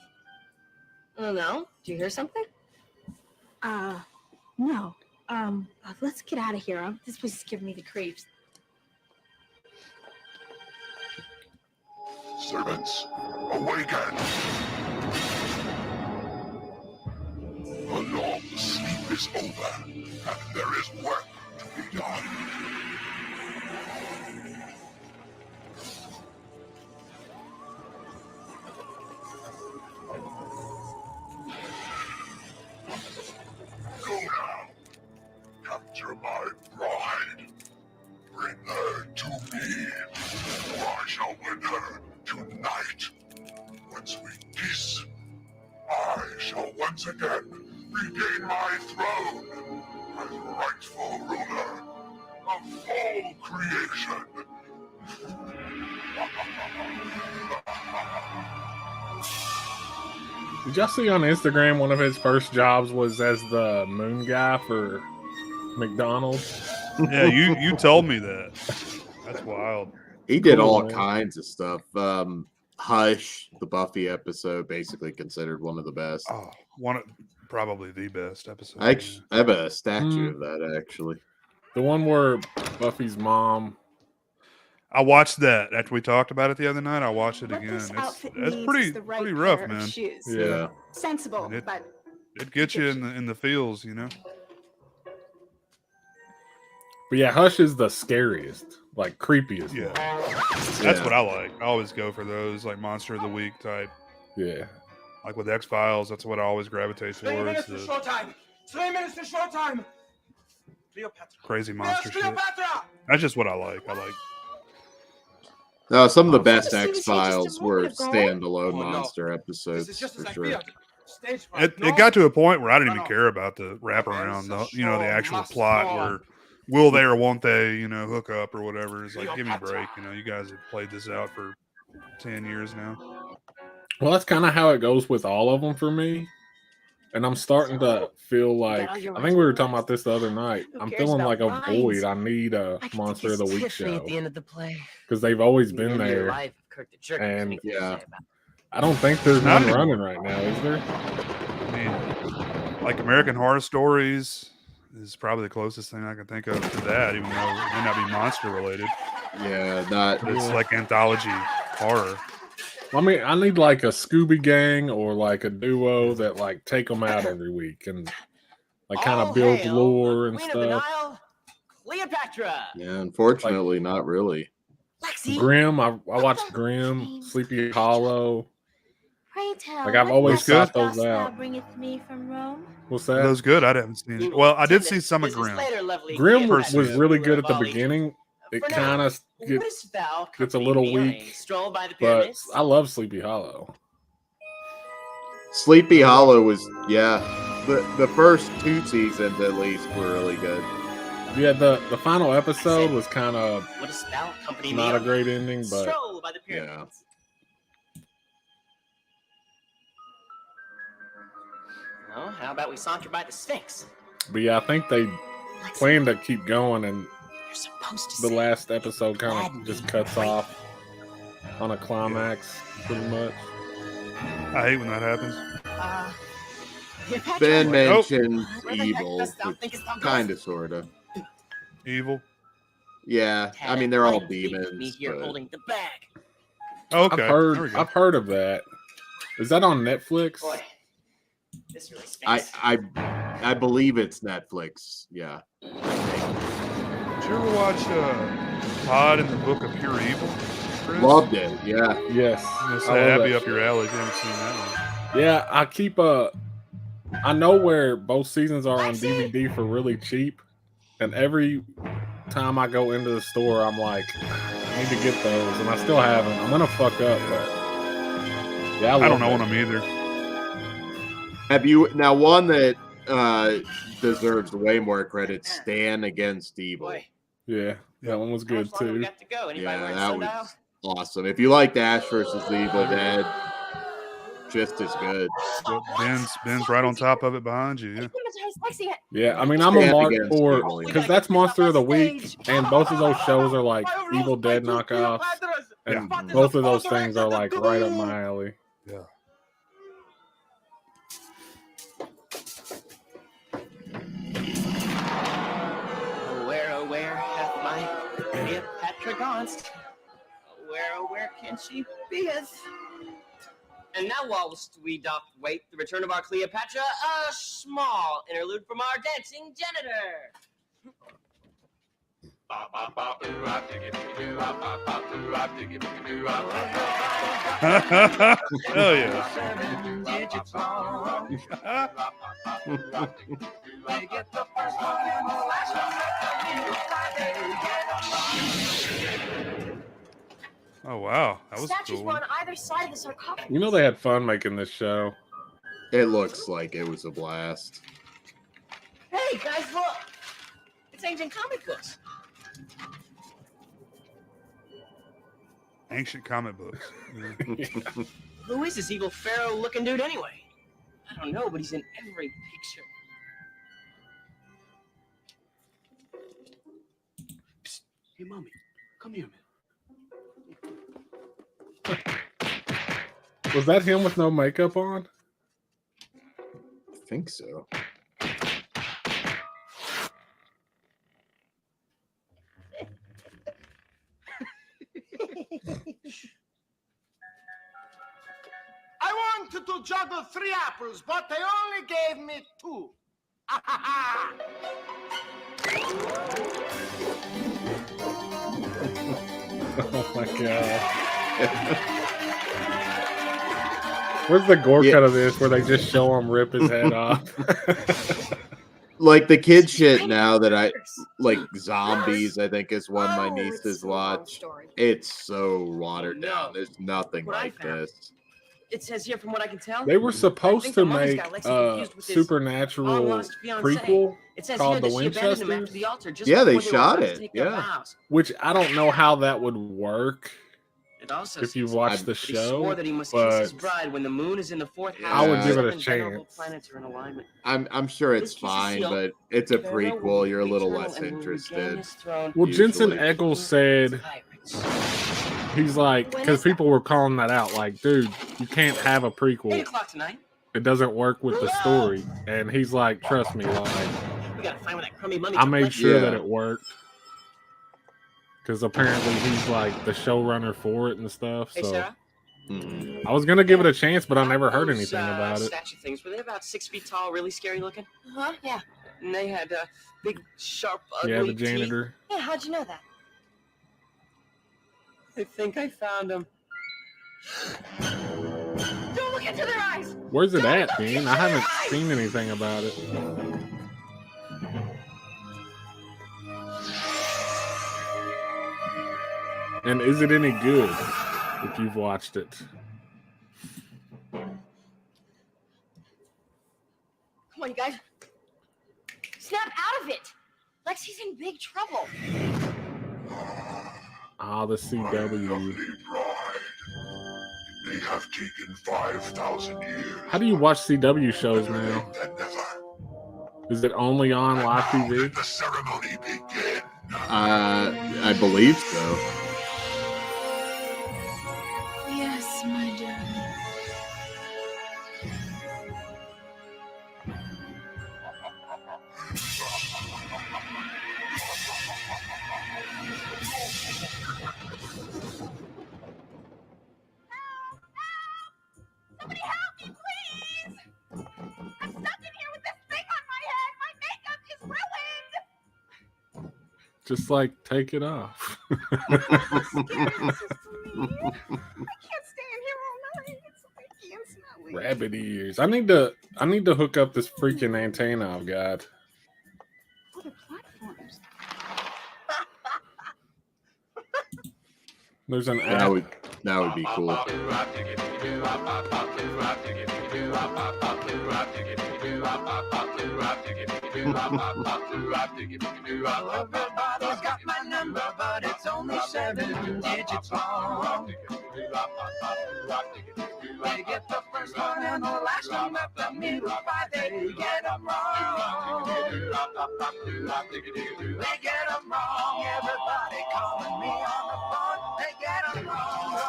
No. Did you hear something? No. Let's get out of here. This place is giving me the creeps. Servants, awaken! A long sleep is over, and there is work to be done. Go now. Capture my bride. Bring her to me, or I shall win her tonight. Once we kiss, I shall once again regain my throne as rightful ruler of all creation. Did y'all see on Instagram one of his first jobs was as the moon guy for McDonald's? Yeah, you told me that. That's wild. He did Cool, all man. kinds of stuff. Hush, the Buffy episode, basically considered one of the best. Oh, probably the best episode. I have a statue of that, actually. The one where Buffy's mom. I watched that after we talked about it the other night. I watched it again. This outfit It's needs pretty is the right pretty rough, pair of man. shoes. Yeah. Sensible, And but it gets you in the feels, you know. But yeah, Hush is the scariest, like creepiest. Yeah. one. That's what I like. I always go for those like Monster of the Week type. Yeah. Like with X-Files, that's what I always gravitate 3 towards. minutes to The showtime. 3 minutes to showtime. Cleopatra. crazy monster shit. Cleopatra. That's just what I like. Some of the best Just X Files were moment ago. standalone Oh, no. monster This episodes is just as for I sure. feared. Stage fright. It got to a point where I didn't even care about the wraparound, the actual plot where will they or won't they, hook up or whatever. It's like, give me a break. You guys have played this out for 10 years now. Well, that's kind of how it goes with all of them for me. And I'm starting to feel like, I think we were talking about this the other night. I'm cares feeling about like a lines? void. I need a I get to Monster of kiss the Week Tiffany show. at the end of the play. Because they've always The been end of your there. life, Kirk the Jerk, And anything to say about it. I don't think there's Not one anymore. running right now, is there? I mean, like American Horror Stories is probably the closest thing I can think of to that, even though it may not be monster related. Yeah, It's like anthology horror. I mean, I need like a Scooby Gang or like a duo that like take them out every week and like kind of build hail lore and Queen of the stuff. Nile, Cleopatra. Yeah, unfortunately, not really. Grimm, I watched Grimm, Sleepy Hollow. Pray tell, Like I've what always message sought those dost thou out. bringeth me from Rome? What's Are that? those good? I haven't seen it. Well, I did see some of Grimm. Grimm was really good at the beginning. It For now, kind of wouldst thou gets a accompany little me on a weak, stroll by the but pyramids? I love Sleepy Hollow. Sleepy Hollow was, the first 2 seasons at least were really good. Yeah, the final episode was kind of Wouldst thou accompany me not a on great ending, but stroll by the pyramids? No, how about we saunter by the Sphinx? yeah, I think they plan to keep going, and You're supposed to the say last episode kind of just cuts off on a climax, pretty much. I hate when that happens. Ben Nope. mentioned Where the heck evil, dost thou thinkest thou goest? kind of, sort of. Evil. Yeah, I mean they're all Like me demons. here But holding the bag. Okay. There we go. I've heard of that. Is that on Netflix? Boy, this really stinks. I believe it's Netflix. Yeah. Did you ever watch Todd in the Book of Pure Evil? Chris? Loved it. Yeah. Yes. I'm gonna I say love that'd that be up shit. your alley if you haven't seen that one. Yeah, I keep I know where both seasons are on DVD for really cheap, and every time I go into the store, I'm like, I need to get those, and I still haven't. I'm gonna fuck up, but yeah, I don't own them either. Have you now one that deserves way more credit? Stan Against Evil. Yeah, that one was good too. Yeah, that was awesome. If you liked Ash versus the Evil Dead, just as good. Yep, Ben's right on top of it behind you. Yeah. Yeah, I mean, I'm a Stand mark Against for Evil, yeah. because that's Monster of the Week, and both of those shows are like Evil Dead knockoffs, and both of those things are like right up my alley. Yeah. Where hath my Cleopatra gone? Where can she be? And now, whilst we doth wait the return of our Cleopatra, a small interlude from our dancing janitor. Hell yeah. Oh wow, that was Statues cool. were on either side of the sarcophagus. You know they had fun making this show. It looks like it was a blast. Hey, guys, look! It's ancient comic books. Ancient comic books. Yeah. Who is this evil pharaoh-looking dude anyway? I don't know, but he's in every picture. Psst. Hey, mommy, come here, man. Was that him with no makeup on? I think so. I wanted to juggle 3 apples, but they only gave me 2. Oh my god. Where's the gore cut of this where they just show him rip his head off? Like the kid shit now that I like zombies, I think is one my nieces watch. It's so watered down. There's nothing like this. It says here, from what I can tell, They were supposed to the mummy's make got Lexi a confused with his supernatural long-lost fiancé. prequel It says called here The that she abandoned him after Winchesters. the altar just Yeah, they before were shot about to it. take their Yeah. vows. Which I don't know how that would work It also if you've says watched the that he swore show, that he must kiss his but bride when the moon is in the 4th house. I would give it a and venerable chance. planets are in alignment. I'm sure it's This kiss is fine, sealed. but it's a Pharaoh will prequel. be You're a little eternal less and will regain interested. his throne. Well, Jensen Usually. Ackles said he's like, because people were calling that out, like, dude, you can't have a 8 prequel. o'clock tonight. It doesn't work with the story. And he's like, trust me, like, We gotta find where that crummy mummy I took made Lexi. sure Yeah. that it worked. Because apparently he's like the showrunner for it and stuff. Hey, So Sarah? I was gonna give it a chance, but I never heard Those, anything about it. statue things, were they about 6 feet tall, really scary looking? Huh? Yeah. And they had big, sharp, ugly Yeah, the teeth. janitor. Yeah, how'd you know that? I think I found him. Don't look into their eyes! Where's it at, Dean? I haven't seen anything about it. And is it any good if you've watched it? Come on, you guys. Snap out of it! Lexi's in big trouble. Ah, the CW. They have taken 5,000 years. How do you watch CW shows now? Is it only on live TV? The ceremony begin. I believe so. Yes, my darling. Somebody help me, please! I'm stuck in here with this thing on my head. My makeup is ruined. Just like take it off. I can't stay in here all night. It's icky and smelly. Rabbit ears. I need to hook up this freaking antenna I've got. Other platforms. There's an That app. would be cool. Everybody's got my number, but it's only 7 digits long. They get the first one and the last one, but the middle 5 they get them wrong. They get them wrong. Everybody calling me on the phone. They get them wrong.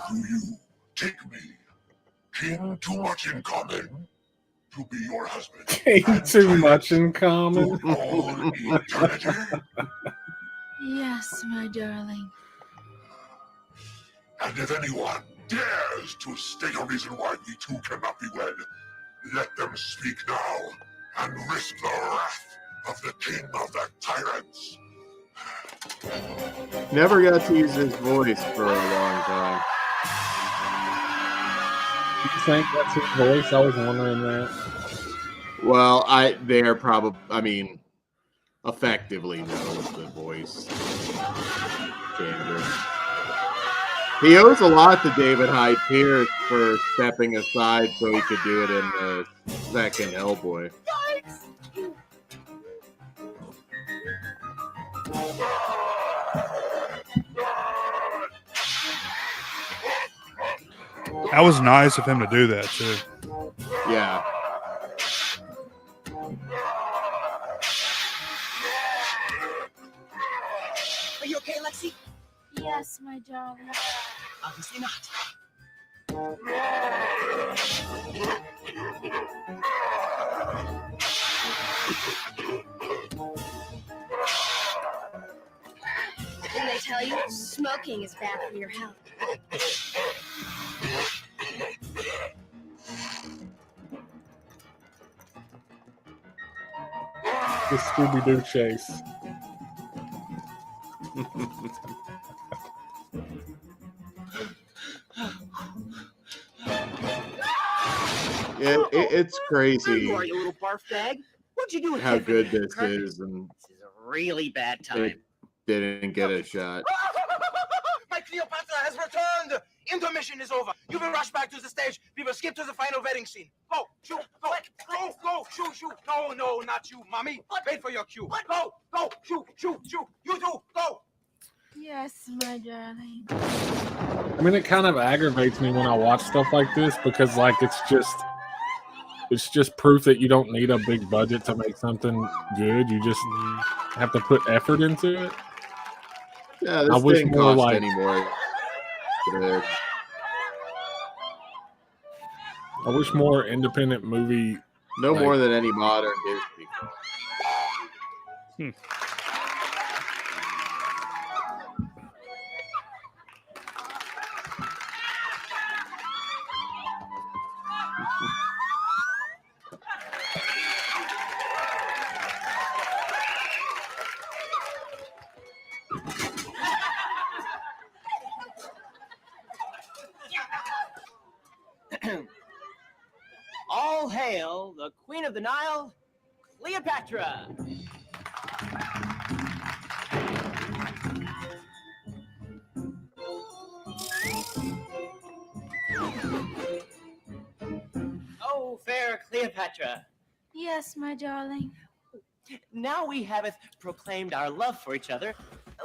Do you take me, kin too much in common, to be your husband? Ain't too much in common. All eternity? Yes, my darling. And if anyone dares to state a reason why we two cannot be wed, let them speak now and risk the wrath of the king of the tyrants. Never got to use his voice for a long time. You think that's his voice? I was wondering that. Well, they're probably, I mean, effectively knows the voice changer. He owes a lot to David Hyde Pierce for stepping aside so he could do it in the second Hellboy. That was nice of him to do that too. Yeah. Are you okay, Lexi? Yes, my darling. Obviously not. Didn't I tell you? Smoking is bad for your health. The Scooby-Doo chase. It's crazy Who are you, little barf bag? What'd you do with how Tiffany? good this is, and This is a really bad time. they didn't get a shot. My Cleopatra has returned. Intermission is over. You will rush back to the stage. We will skip to the final wedding scene. Go, shoot, go, shoot. No, not you, mommy. Wait for your cue. Go, shoot. You two, go. Yes, my darling. I mean, it kind of aggravates me when I watch stuff like this because, like, it's just proof that you don't need a big budget to make something good. You just have to put effort into it. Yeah, this I wish didn't more cost like any more. I wish more independent movie. No like, more than any modern Disney. All hail the Queen of the Nile, Cleopatra. Oh, fair Cleopatra. Yes, my darling. Now we haveth proclaimed our love for each other.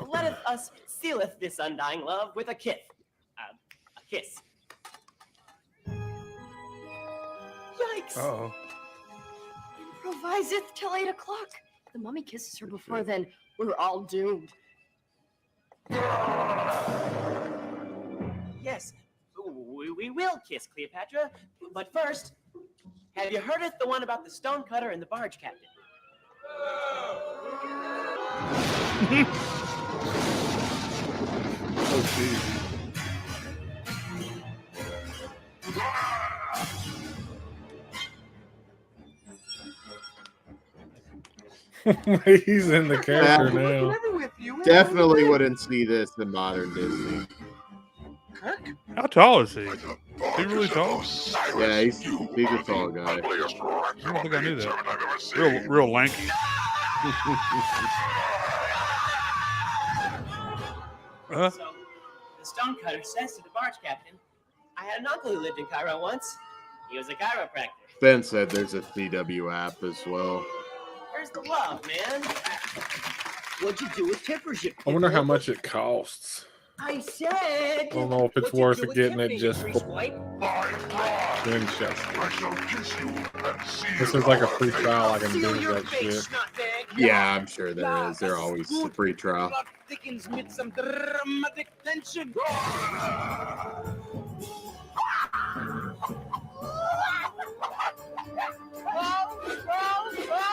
Letteth us sealeth this undying love with a kiss. A kiss. Yikes. Uh-oh. Improviseth till 8 o'clock. The mummy kisses her before then. We're all doomed. Yes, we will kiss Cleopatra. But first, have you heard the one about the stonecutter and the barge captain? Oh, geez. He's in the character now. Definitely wouldn't see this in modern Disney. How tall is he? Is he really tall? Yeah, he's a tall guy. I don't think I knew that. Real lanky. So, the stonecutter says to the barge captain, I had an uncle who lived in Cairo once. He was a chiropractor. Ben said there's a CW app as well. Where's the love, man? What'd you do with Tippers? I wonder how much it costs. I said. I don't know if it's worth it getting it just for Winchester. This is like a free trial. I can do that shit. Yeah, I'm sure there is. There always a free trial. Thickens with some dramatic tension.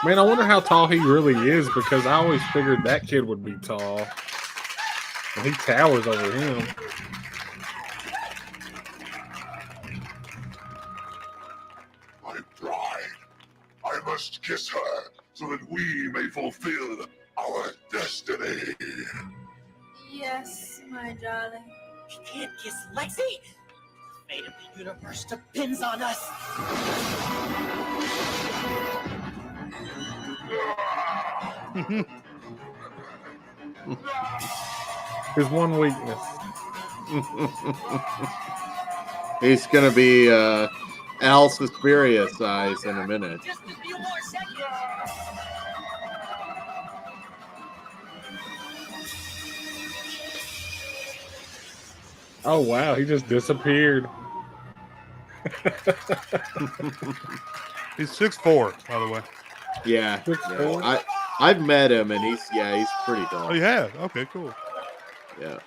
Man, I wonder how tall he really is, because I always figured that kid would be tall. And he towers over him. My bride. I must kiss her so that we may fulfill our destiny. Yes, my darling. We can't kiss Lexi. The fate of the universe depends on us. His one weakness. He's gonna be Al Suspiria size in a minute. Just a few more seconds. Oh wow, he just disappeared. He's 6'4", by the way. Yeah, 6'4"? yeah. I've met him, and he's pretty tall. Oh, you have? Okay, cool. Yeah,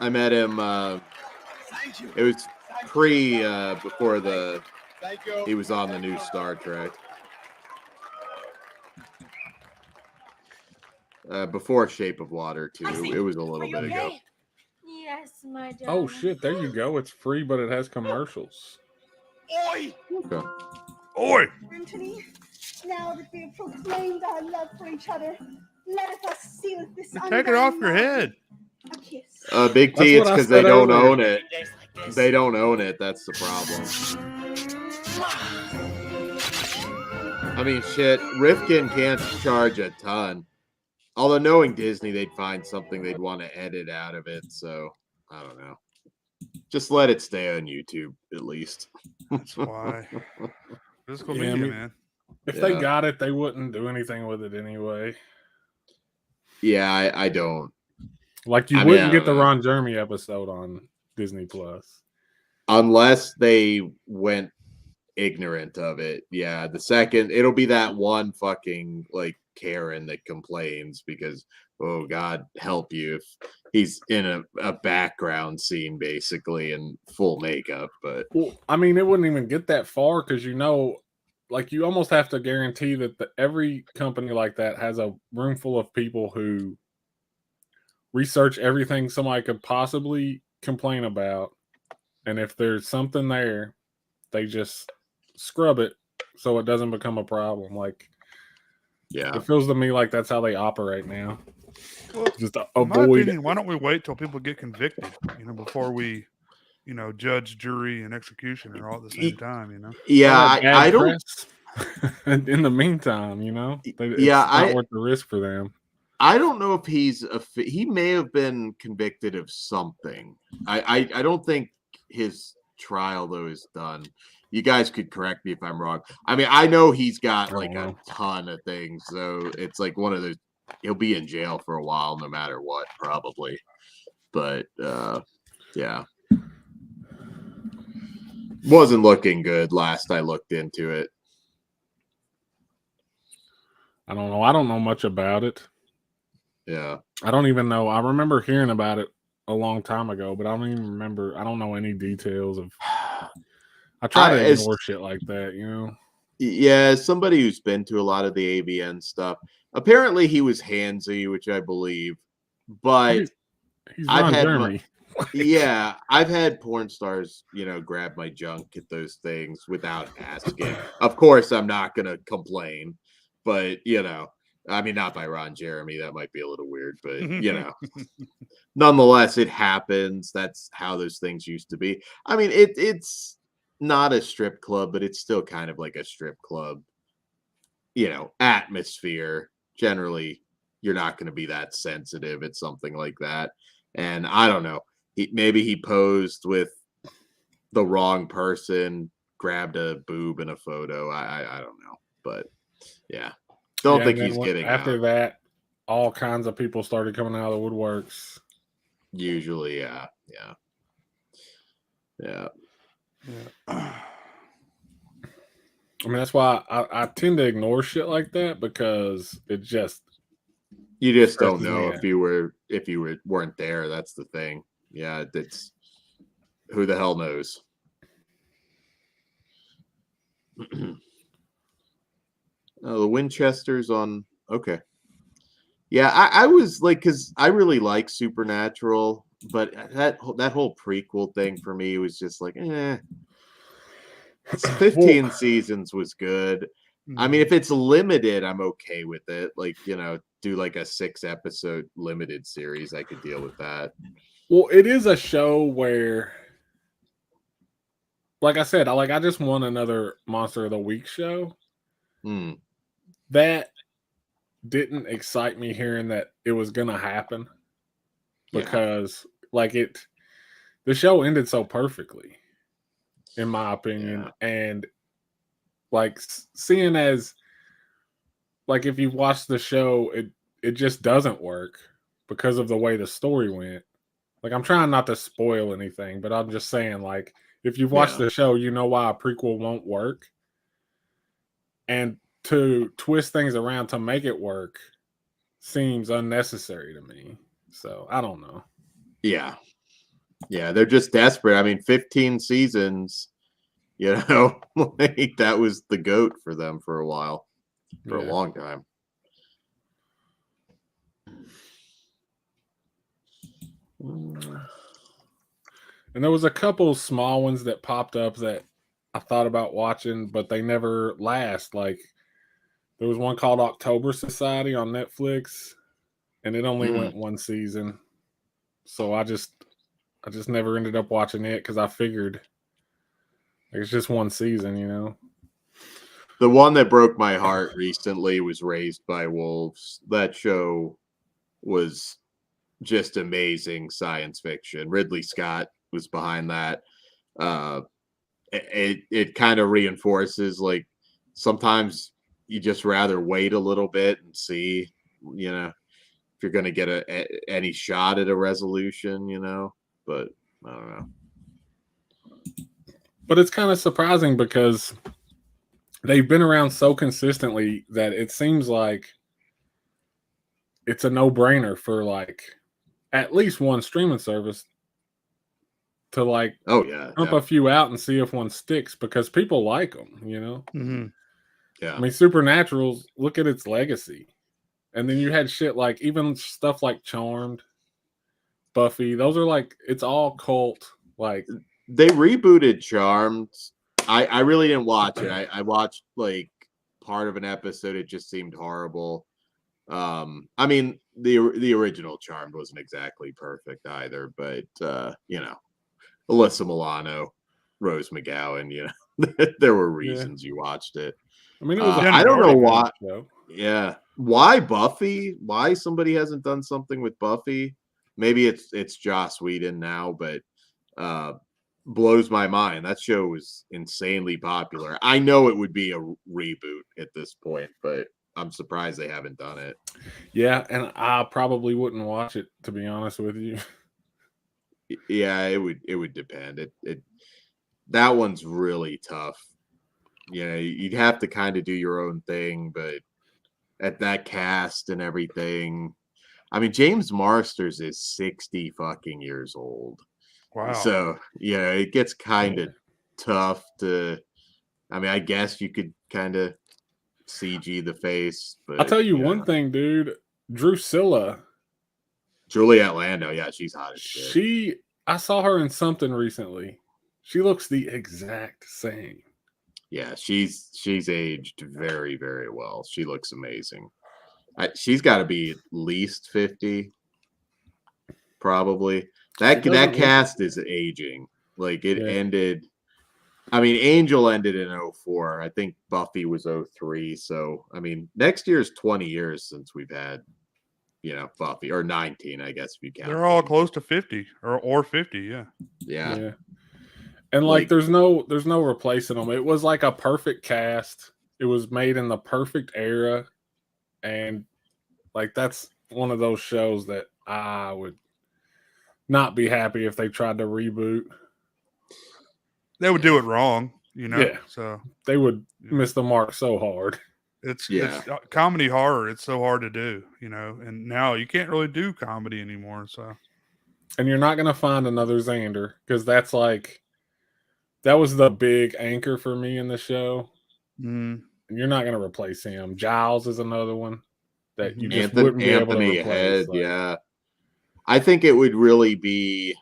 I met him. It was before he was on the new Star Trek. Before Shape of Water too. It was a little bit ago. Yes, my darling. Oh shit, there you go. It's free, but it has commercials. Oi! Okay. Oi! Anthony, now that we have proclaimed our love for each other, let us seal this. Take it off your head. A kiss. Big T, it's That's what I because they said don't earlier. own it. They don't own it. That's the problem. I mean, shit. Rifkin can't charge a ton. Although knowing Disney, they'd find something they'd want to edit out of it. So I don't know. Just let it stay on YouTube at least. That's why. Physical Yeah, media, man. If they got it, they wouldn't do anything with it anyway. Yeah, I don't. Like you I mean, wouldn't I get don't the know. Ron Jeremy episode on Disney Plus. Unless they went ignorant of it. Yeah, the second it'll be that one fucking like Karen that complains because oh God help you if he's in a background scene basically in full makeup. But Well, I mean, it wouldn't even get that far because like you almost have to guarantee that every company like that has a room full of people who research everything somebody could possibly complain about, and if there's something there, they just scrub it so it doesn't become a problem. Like, yeah, it feels to me like that's how they operate now. Well, Just to in my avoid. opinion, why don't we wait till people get convicted, before we, judge, jury, and executioner all at the same time, yeah, I don't. In the meantime, it's not worth the risk for them. I don't know if he may have been convicted of something. I don't think his trial though is done. You guys could correct me if I'm wrong. I mean, I know he's got like a ton of things, so it's like one of those. He'll be in jail for a while, no matter what, probably. But yeah, wasn't looking good last I looked into it. I don't know. I don't know much about it. Yeah. I don't even know. I remember hearing about it a long time ago, but I don't even remember. I don't know any details of. I try to ignore shit like that, Yeah, as somebody who's been to a lot of the AVN stuff, apparently he was handsy, which I believe, but he's I've Ron had Jeremy. yeah, I've had porn stars, grab my junk at those things without asking. Of course, I'm not gonna complain, but I mean, not by Ron Jeremy. That might be a little weird, but nonetheless, it happens. That's how those things used to be. I mean, it's not a strip club, but it's still kind of like a strip club, atmosphere. Generally, you're not going to be that sensitive at something like that. And I don't know. maybe he posed with the wrong person, grabbed a boob in a photo. I don't know, but yeah, don't think he's getting after out. that. All kinds of people started coming out of the woodworks. Usually, yeah. I mean, that's why I tend to ignore shit like that, because it just you just don't stresses know me if you weren't there. That's the thing. Yeah, it's who the hell knows. Oh, the Winchesters on. Okay. Yeah, I was like, because I really like Supernatural, but that whole prequel thing for me was just like, 15 seasons was good. I mean, if it's limited, I'm okay with it. Like, do like a 6-episode limited series. I could deal with that. Well, it is a show where, like I said, I just want another Monster of the Week show. That didn't excite me hearing that it was gonna happen, because the show ended so perfectly, in my opinion, and seeing as if you watch the show, it just doesn't work because of the way the story went. I'm trying not to spoil anything, but I'm just saying, if you've watched the show, you know why a prequel won't work. And to twist things around to make it work seems unnecessary to me. So, I don't know. Yeah. Yeah, they're just desperate. I mean, 15 seasons, that was the GOAT for them for a while, for a long time. And there was a couple small ones that popped up that I thought about watching, but they never last. There was one called October Society on Netflix, and it only went one season. So I just never ended up watching it, because I figured it's just one season, The one that broke my heart recently was Raised by Wolves. That show was just amazing science fiction. Ridley Scott was behind that. It kind of reinforces, sometimes you just rather wait a little bit and see, if you're going to get any shot at a resolution, but I don't know. But it's kind of surprising, because they've been around so consistently that it seems like it's a no-brainer for at least one streaming service to dump a few out and see if one sticks, because people like them, Yeah. I mean, Supernatural's, look at its legacy. And then you had shit even stuff like Charmed, Buffy. Those are it's all cult. They rebooted Charmed. I really didn't watch it. I watched part of an episode. It just seemed horrible. I mean, the original Charmed wasn't exactly perfect either, but Alyssa Milano, Rose McGowan, there were reasons you watched it. I mean, it was I don't know why. Show. Yeah, why Buffy? Why somebody hasn't done something with Buffy? Maybe it's Joss Whedon now, but blows my mind. That show was insanely popular. I know it would be a reboot at this point, but I'm surprised they haven't done it. Yeah, and I probably wouldn't watch it, to be honest with you. Yeah, it would depend. That one's really tough. You'd have to kind of do your own thing, but at that cast and everything, I mean, James Marsters is 60 fucking years old. Wow. So it gets kind of tough to. I mean, I guess you could kind of CG the face, but I'll tell you one thing, dude. Drusilla, Juliette Lando, yeah, she's hot as shit. I saw her in something recently. She looks the exact same. Yeah, she's aged very, very well. She looks amazing. She's got to be at least 50, probably. That cast is aging. Ended. I mean, Angel ended in 2004. I think Buffy was 2003. So, I mean, next year is 20 years since we've had Buffy, or 19, I guess if you count. They're all close to 50 or 50. Yeah. Yeah. And like there's no replacing them. It was like a perfect cast. It was made in the perfect era, and like that's one of those shows that I would not be happy if they tried to reboot. They would do it wrong, Yeah. So they would miss the mark so hard. It's comedy horror. It's so hard to do, and now you can't really do comedy anymore. So, and you're not going to find another Xander, because that was the big anchor for me in the show. Mm. And you're not going to replace him. Giles is another one that you just wouldn't be able to replace. Head, yeah. I think it would really be,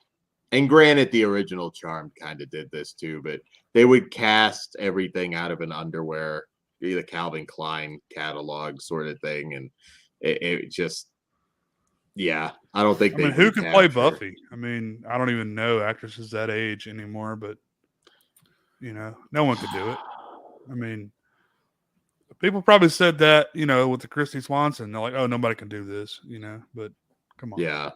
and granted, the original Charmed kind of did this too, but they would cast everything out of an underwear, the Calvin Klein catalog sort of thing, and it just, I don't think. I mean, who can play Buffy? I mean, I don't even know actresses that age anymore, but no one could do it. I mean, people probably said that, with the Christy Swanson. They're like, "Oh, nobody can do this," But come on. Yeah.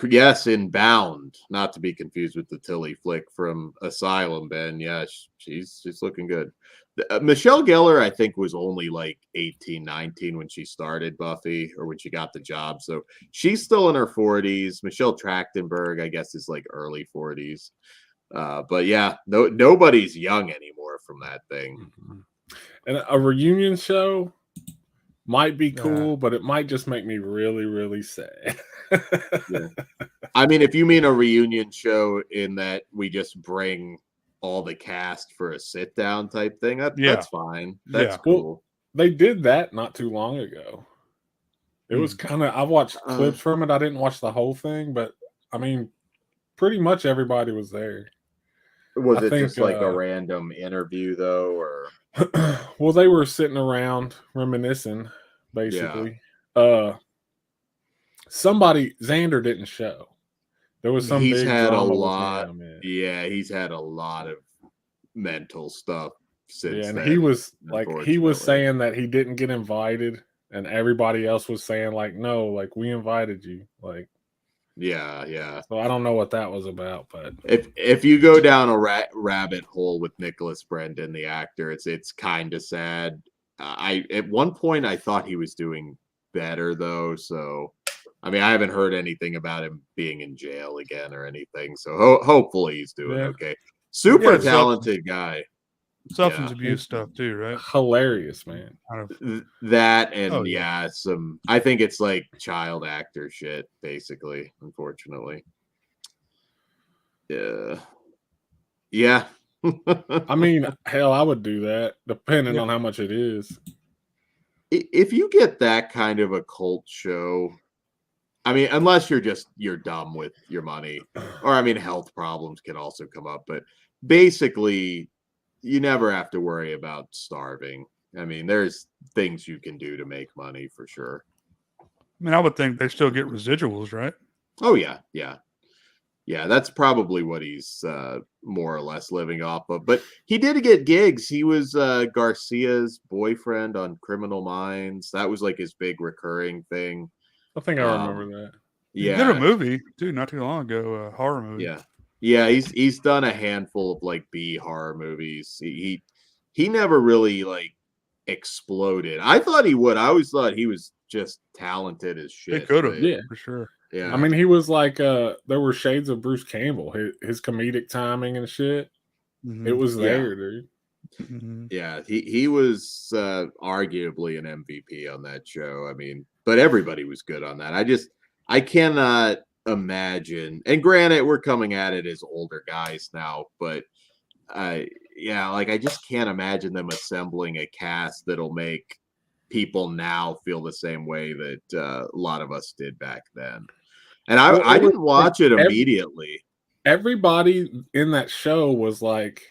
Yes, in Bound, not to be confused with the Tilly flick from Asylum, Ben. Yeah, she's looking good. Michelle Gellar, I think, was only like 18, 19 when she started Buffy, or when she got the job. So she's still in her 40s. Michelle Trachtenberg, I guess, is like early 40s. But yeah, nobody's young anymore from that thing. And a reunion show might be cool, but it might just make me really, really sad. Yeah. I mean, if you mean a reunion show in that we just bring all the cast for a sit down type thing, that's fine. That's cool. Well, they did that not too long ago. It was kind of, I watched clips from it. I didn't watch the whole thing, but I mean, pretty much everybody was there. Was it just like a random interview though, or? Well, they were sitting around reminiscing, basically. Xander didn't show. There was some He's big had a drama lot. with him, yeah, he's had a lot of mental stuff since. Yeah, and then, he was saying that he didn't get invited, and everybody else was saying like, no, like we invited you, like. Yeah. So I don't know what that was about, but if you go down a rabbit hole with Nicholas Brendon, the actor, it's kind of sad. At one point I thought he was doing better though, so I mean I haven't heard anything about him being in jail again or anything. So hopefully he's doing okay. Super talented guy. Substance abuse stuff too, right? Hilarious, man. That and some. I think it's like child actor shit, basically. Unfortunately, yeah. I mean, hell, I would do that, depending on how much it is. If you get that kind of a cult show, I mean, unless you're dumb with your money, or I mean, health problems can also come up, but basically. You never have to worry about starving. I mean, there's things you can do to make money for sure. I mean, I would think they still get residuals, right? Oh, yeah. That's probably what he's more or less living off of. But he did get gigs. He was Garcia's boyfriend on Criminal Minds. That was like his big recurring thing. I think I remember that. Yeah, he did a movie too, not too long ago, a horror movie. Yeah, he's done a handful of like B horror movies. He never really like exploded. I thought he would. I always thought he was just talented as shit. He could have, for sure. Yeah, I mean, he was like there were shades of Bruce Campbell. His comedic timing and shit. Mm-hmm. It was there, dude. Mm-hmm. Yeah, he was arguably an MVP on that show. I mean, but everybody was good on that. I cannot imagine, and granted we're coming at it as older guys now, but I just can't imagine them assembling a cast that'll make people now feel the same way that a lot of us did back then. And I didn't watch it immediately. Everybody in that show was like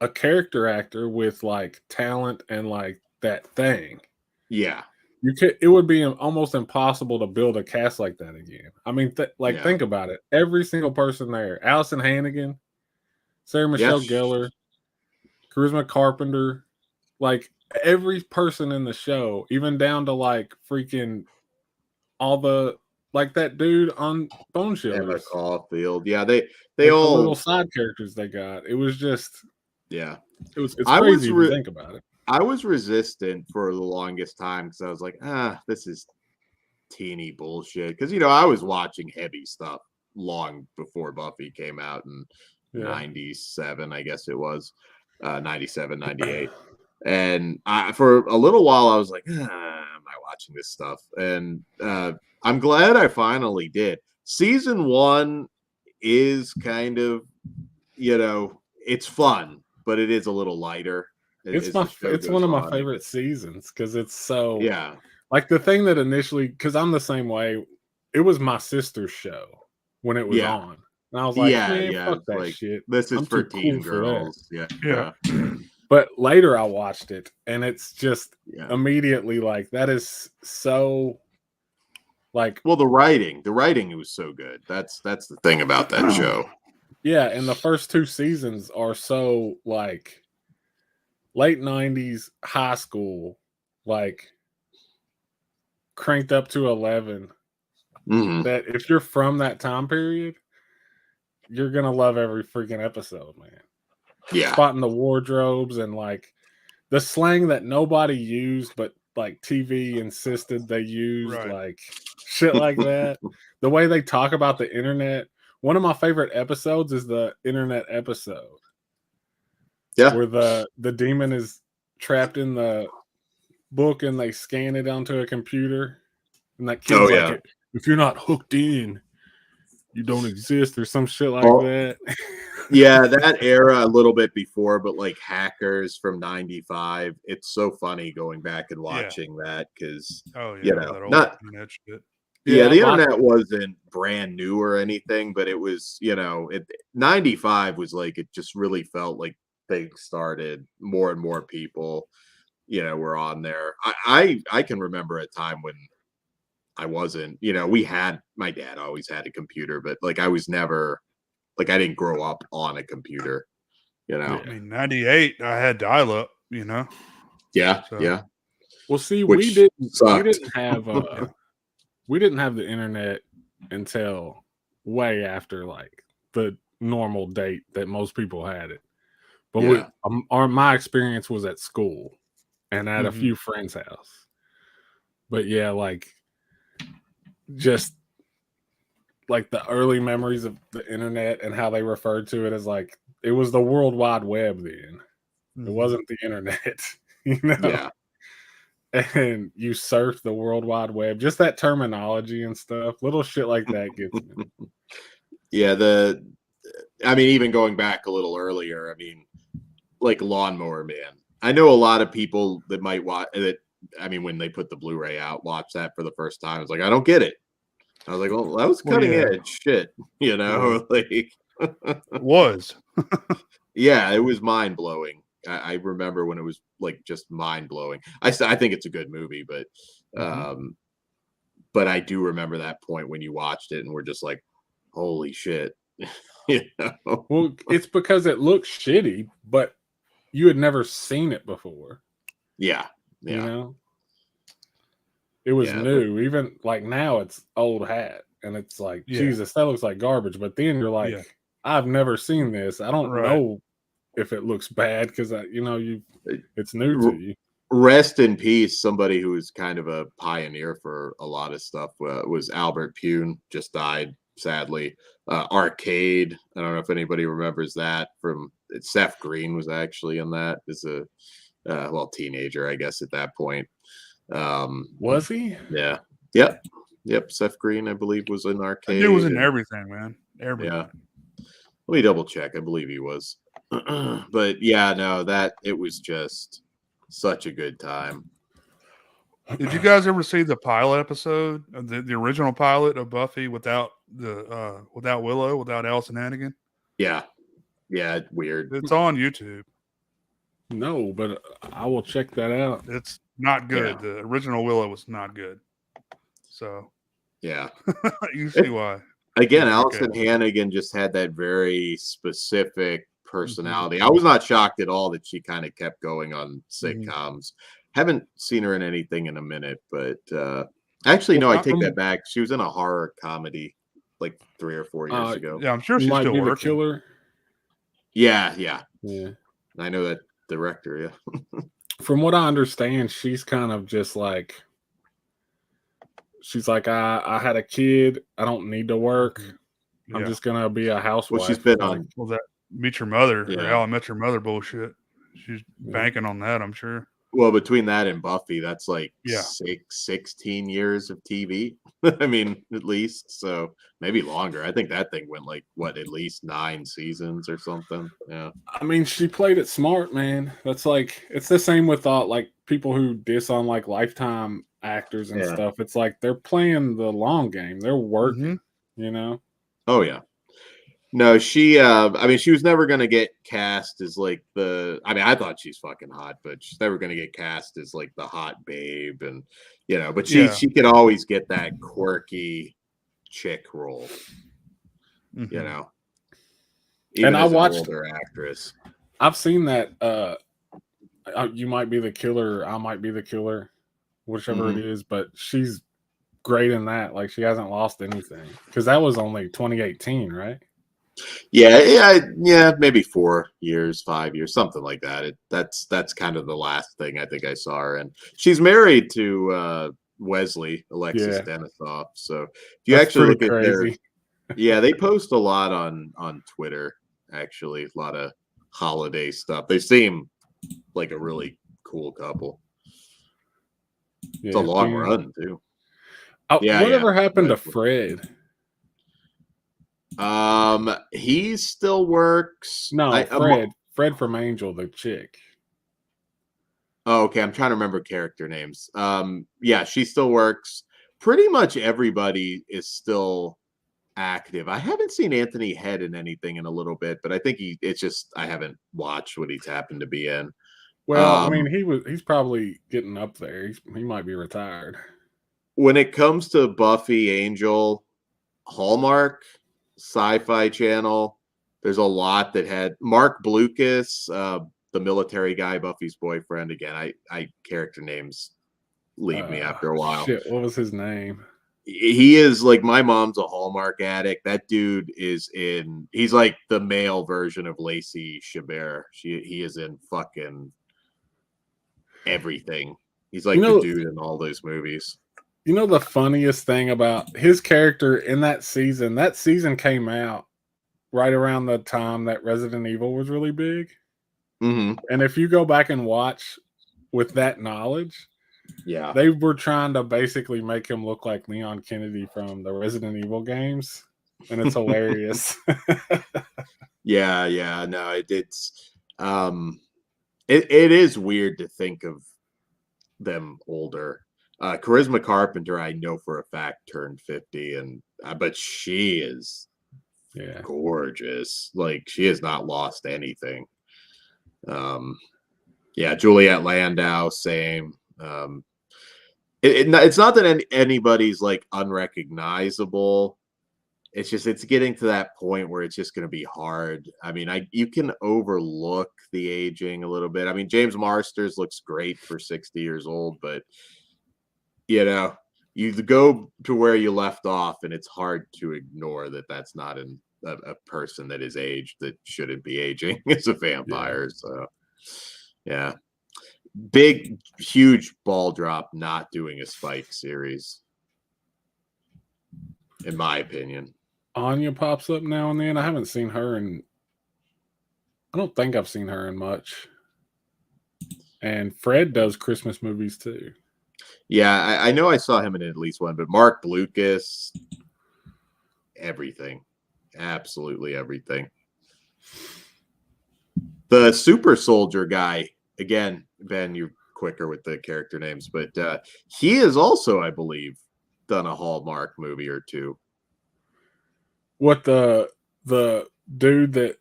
a character actor with like talent and like that thing. Yeah. It would be almost impossible to build a cast like that again. I mean, think about it. Every single person there: Allison Hannigan, Sarah Michelle Gellar, Charisma Carpenter, like every person in the show, even down to like freaking all the like that dude on Bone Emma Shillers. Caulfield. Yeah, they Like all the little side characters they got. It was just it's I was crazy to think about it. I was resistant for the longest time because I was like, this is teeny bullshit. Because I was watching heavy stuff long before Buffy came out in 97, I guess it was 97, 98. And for a little while I was like, am I watching this stuff? And I'm glad I finally did. Season 1 is kind of, it's fun, but it is a little lighter. It's one of my favorite seasons because it's so yeah. Like the thing that initially, because I'm the same way. It was my sister's show when it was on, and I was like, man, fuck that shit. This is I'm for too teen cool for girls. that. But later I watched it, and it's just immediately like that is so. Like, well, the writing was so good. That's the thing about that show. Yeah, and the first 2 seasons are so like late 90s high school, like cranked up to 11. That if you're from that time period, you're gonna love every freaking episode, man. Yeah, spotting the wardrobes and like the slang that nobody used, but like TV insisted they used, like shit like that. The way they talk about the internet. One of my favorite episodes is the internet episode. Yeah, where the demon is trapped in the book and they scan it onto a computer, and that kid's like, if you're not hooked in, you don't exist, or some shit like that. Yeah, that era a little bit before, but like Hackers from 95. It's so funny going back and watching that because not internet shit. Yeah, the internet wasn't brand new or anything, but it was, 95 was like, it just really felt like things started, more and more people, were on there. I can remember a time when I wasn't, my dad always had a computer, but like I was never, like I didn't grow up on a computer, I mean, 98, I had dial-up, Yeah, so. yeah. Well, see, Which we didn't have we didn't have the internet until way after like the normal date that most people had it. But my experience was at school and at a few friends' house. But yeah, like just like the early memories of the internet and how they referred to it as like it was the World Wide Web then. It wasn't the internet, Yeah. And you surf the World Wide Web, just that terminology and stuff, little shit like that gets me. Yeah, I mean, even going back a little earlier, I mean, like Lawnmower Man. I know a lot of people that might watch that. I mean, when they put the Blu-ray out, watch that for the first time. It's like, I don't get it. I was like, well, that was cutting edge shit, like it was. Yeah, it was mind blowing. I remember when it was like just mind blowing. I think it's a good movie, but I do remember that point when you watched it and we're just like, holy shit. Well, it's because it looks shitty, but you had never seen it before. Yeah. It was new. Even like now it's old hat and it's like, Jesus, that looks like garbage. But then you're like, I've never seen this. I don't know if it looks bad because it's new to you. Rest in peace. Somebody who was kind of a pioneer for a lot of stuff was Albert Pune. Just died sadly. Arcade. I don't know if anybody remembers that. From Seth Green was actually in that as a teenager, I guess at that point. Was he? Yeah. Yep. Seth Green, I believe, was in Arcade. It was in everything, man. Everything. Yeah. Let me double check. I believe he was. But yeah, no, it was just such a good time. Did you guys ever see the pilot episode, the original pilot of Buffy without Willow, without Allison Hannigan? Yeah, weird. It's on YouTube. No, but I will check that out. It's not good. Yeah. The original Willow was not good. So yeah, you see why. Again, Allison Hannigan just had that very specific personality. I was not shocked at all that she kind of kept going on sitcoms. Haven't seen her in anything in a minute, but Actually, no, I take from- that back. She was in a horror comedy like 3 or 4 years ago. Yeah, I'm sure she's might still be the working. killer. Yeah. Yeah. I know that director. Yeah. From what I understand, she's kind of just like, she's like, I had a kid. I don't need to work. I'm Yeah. just gonna be a housewife. Well, she's been Like, on. Well, that Meet Your Mother or Yeah. How I Met Your Mother bullshit. She's banking on that, I'm sure. Well, between that and Buffy, that's like Yeah. 16 years of TV. I mean, at least. So maybe longer. I think that thing went like, what, at least 9 seasons or something. Yeah. I mean, she played it smart, man. That's like, it's the same with like people who diss on like Lifetime actors and Yeah. stuff. It's like they're playing the long game. They're working, you know? Oh, yeah. No, she I mean, she was never gonna get cast as like I thought she's fucking hot, but she's never gonna get cast as like the hot babe, and but she could always get that quirky chick role. Even And I as watched an older actress. I've seen that You Might Be the Killer, I Might Be the Killer, whichever it is, but she's great in that. Like, she hasn't lost anything. Because that was only 2018, right? Yeah, maybe 4 years, 5 years, something like that. That's kind of the last thing I think I saw her in. She's married to Wesley, Alexis Denisof. So if you That's actually look pretty at crazy. they post a lot on Twitter, actually, a lot of holiday stuff. They seem like a really cool couple. It's a long run too. Whatever happened to Fred? He still works. No, Fred from Angel, the chick. Oh, okay. I'm trying to remember character names. Yeah, she still works. Pretty much everybody is still active. I haven't seen Anthony Head in anything in a little bit, but I think it's just I haven't watched what he's happened to be in. Well, I mean, he's probably getting up there. He might be retired. When it comes to Buffy, Angel, Hallmark, Sci-Fi Channel, there's a lot that had Mark Blucas, the military guy, Buffy's boyfriend. Again, I character names leave me after a while. Shit, what was his name? He is like, my mom's a Hallmark addict. That dude he's like the male version of Lacey Chabert. He is in fucking everything. He's like the dude in all those movies. You know the funniest thing about his character in that season came out right around the time that Resident Evil was really big. Mm-hmm. And if you go back and watch with that knowledge, they were trying to basically make him look like Leon Kennedy from the Resident Evil games. And it's hilarious. Yeah. No, it's it is weird to think of them older. Charisma Carpenter, I know for a fact, turned 50, and but she is gorgeous. Like, she has not lost anything. Juliette Landau, same. It's not that anybody's like unrecognizable. It's just it's getting to that point where it's just going to be hard. I mean, you can overlook the aging a little bit. I mean, James Marsters looks great for 60 years old, but you go to where you left off, and it's hard to ignore that that's not a person that is aged that shouldn't be aging as a vampire. So, yeah. Big, huge ball drop not doing a Spike series, in my opinion. Anya pops up now and then. I haven't seen her I don't think I've seen her in much. And Fred does Christmas movies too. Yeah, I know I saw him in at least one, but Mark Blucas, everything. Absolutely everything. The super soldier guy, again, Ben, you're quicker with the character names, but he is also, I believe, done a Hallmark movie or two. What the dude that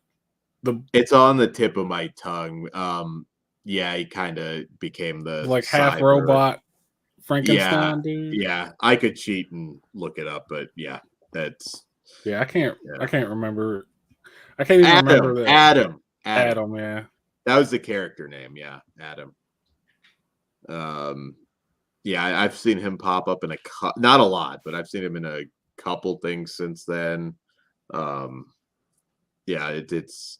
it's on the tip of my tongue. Yeah, he kind of became the like half robot Frankenstein dude. Yeah, I could cheat and look it up, but yeah, that's I can't remember. I can't even remember that. Adam, yeah. That was the character name, yeah, Adam. Yeah, I've seen him pop up in not a lot, but I've seen him in a couple things since then. Yeah, it's.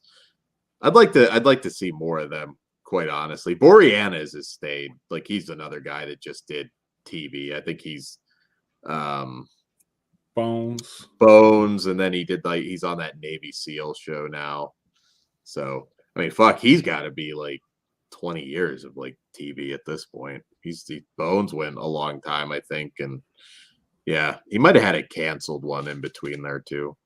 I'd like to see more of them. Quite honestly, Boreanaz has stayed. Like he's another guy that just did TV. I think he's Bones, and then he did he's on that Navy SEAL show now. So I mean, fuck, he's got to be like 20 years of like TV at this point. Bones went a long time, I think, and yeah, he might have had a canceled one in between there too.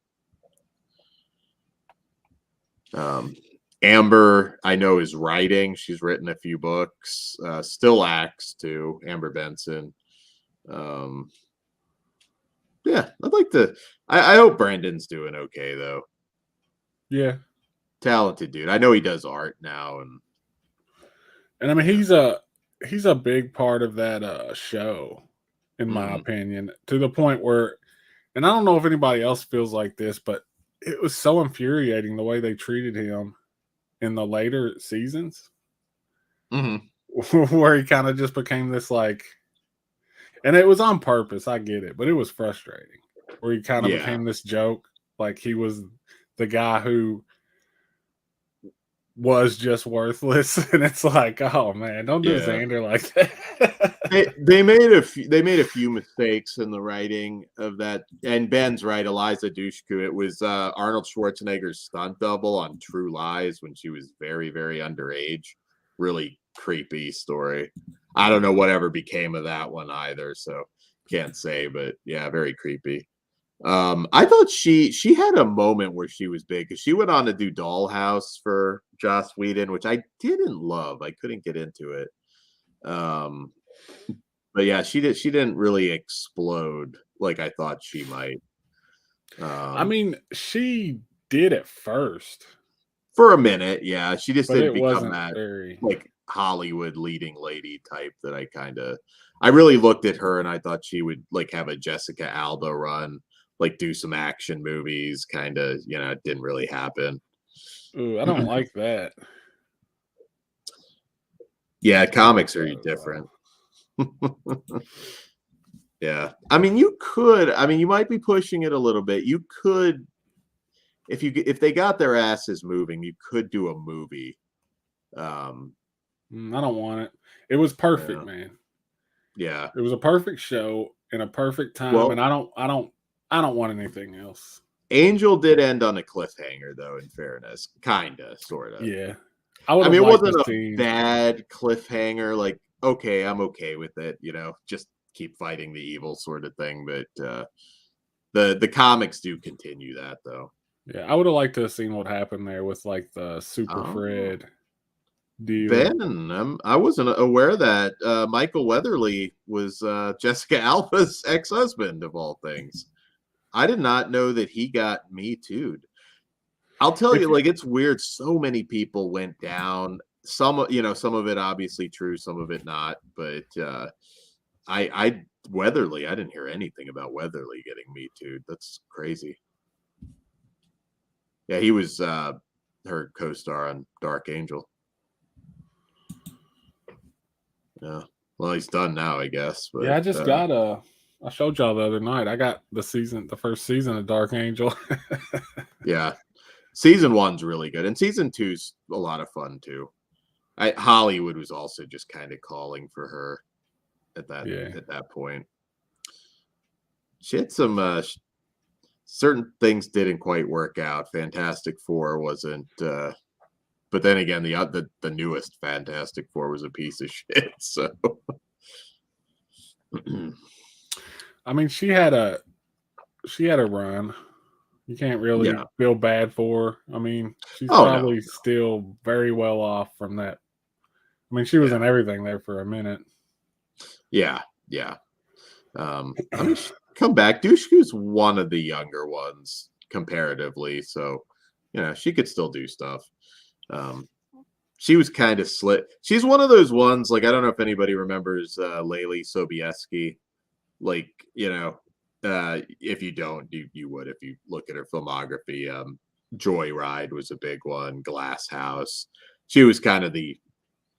Amber, I know, is writing. She's written a few books. Still acts too. Amber Benson. Yeah, I'd like to. I hope Brandon's doing okay though. Yeah, talented dude. I know he does art now, and I mean he's a big part of that show, in my opinion, to the point where, and I don't know if anybody else feels like this, but it was so infuriating the way they treated him in the later seasons, where he kind of just became this like, and it was on purpose, I get it, but it was frustrating, where he kind of became this joke, like he was the guy who was just worthless, and it's like, oh man, don't do Xander like that. they made a few mistakes in the writing of that, and Ben's right. Eliza Dushku, it was Arnold Schwarzenegger's stunt double on True Lies when she was very, very underage. Really creepy story. I don't know whatever became of that one either, so can't say, but yeah, very creepy. I thought she had a moment where she was big because she went on to do Dollhouse for Joss Whedon, which I didn't love. I couldn't get into it. But yeah, she didn't really explode like I thought she might. I mean, she did at first for a minute. Yeah, she just didn't become that like Hollywood leading lady type that I really looked at her and I thought she would like have a Jessica Alba run, like do some action movies, kind of, it didn't really happen. Ooh, I don't like that. Yeah, comics are different. Yeah. I mean, you might be pushing it a little bit. You could, if they got their asses moving, you could do a movie. I don't want it. It was perfect, man. Yeah. It was a perfect show in a perfect time, and I don't want anything else. Angel did end on a cliffhanger, though, in fairness. Kinda, sorta. Yeah. I mean, it wasn't a bad cliffhanger. Like, okay, I'm okay with it. Just keep fighting the evil sort of thing. But the comics do continue that, though. Yeah, I would have liked to have seen what happened there with like the Super Fred deal. Ben, I wasn't aware that Michael Weatherly was Jessica Alba's ex-husband, of all things. I did not know that he got Me Too'd. I'll tell you, like, it's weird. So many people went down. Some of it obviously true, some of it not. But Weatherly, I didn't hear anything about Weatherly getting Me Too'd. That's crazy. Yeah, he was her co-star on Dark Angel. Yeah, well, he's done now, I guess. But, yeah, I just got I showed y'all the other night. I got the first season of Dark Angel. Yeah. Season 1's really good, and season 2's a lot of fun too. Hollywood was also just kind of calling for her at that point. She had some certain things didn't quite work out. Fantastic Four wasn't, but then again, the newest Fantastic Four was a piece of shit. So, I mean, she had a run. You can't really feel bad for her. I mean, she's probably still very well off from that. I mean, she was in everything there for a minute. Yeah. I mean, come back. Dushku's one of the younger ones comparatively, so she could still do stuff. She was kind of slit. She's one of those ones, like, I don't know if anybody remembers Layli Sobieski. Like, if you don't, you would if you look at her filmography. Joyride was a big one. Glass House. She was kind of an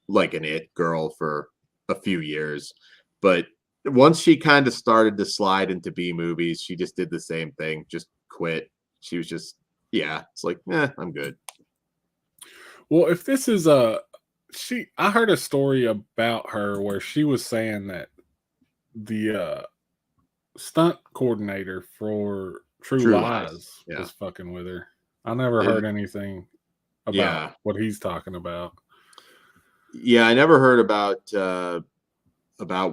it girl for a few years. But once she kind of started to slide into B movies, she just did the same thing, just quit. She was just, it's like, I'm good. Well, if this is I heard a story about her where she was saying that the stunt coordinator for True Lies was fucking with her. I never heard anything about what he's talking about. Yeah, I never heard about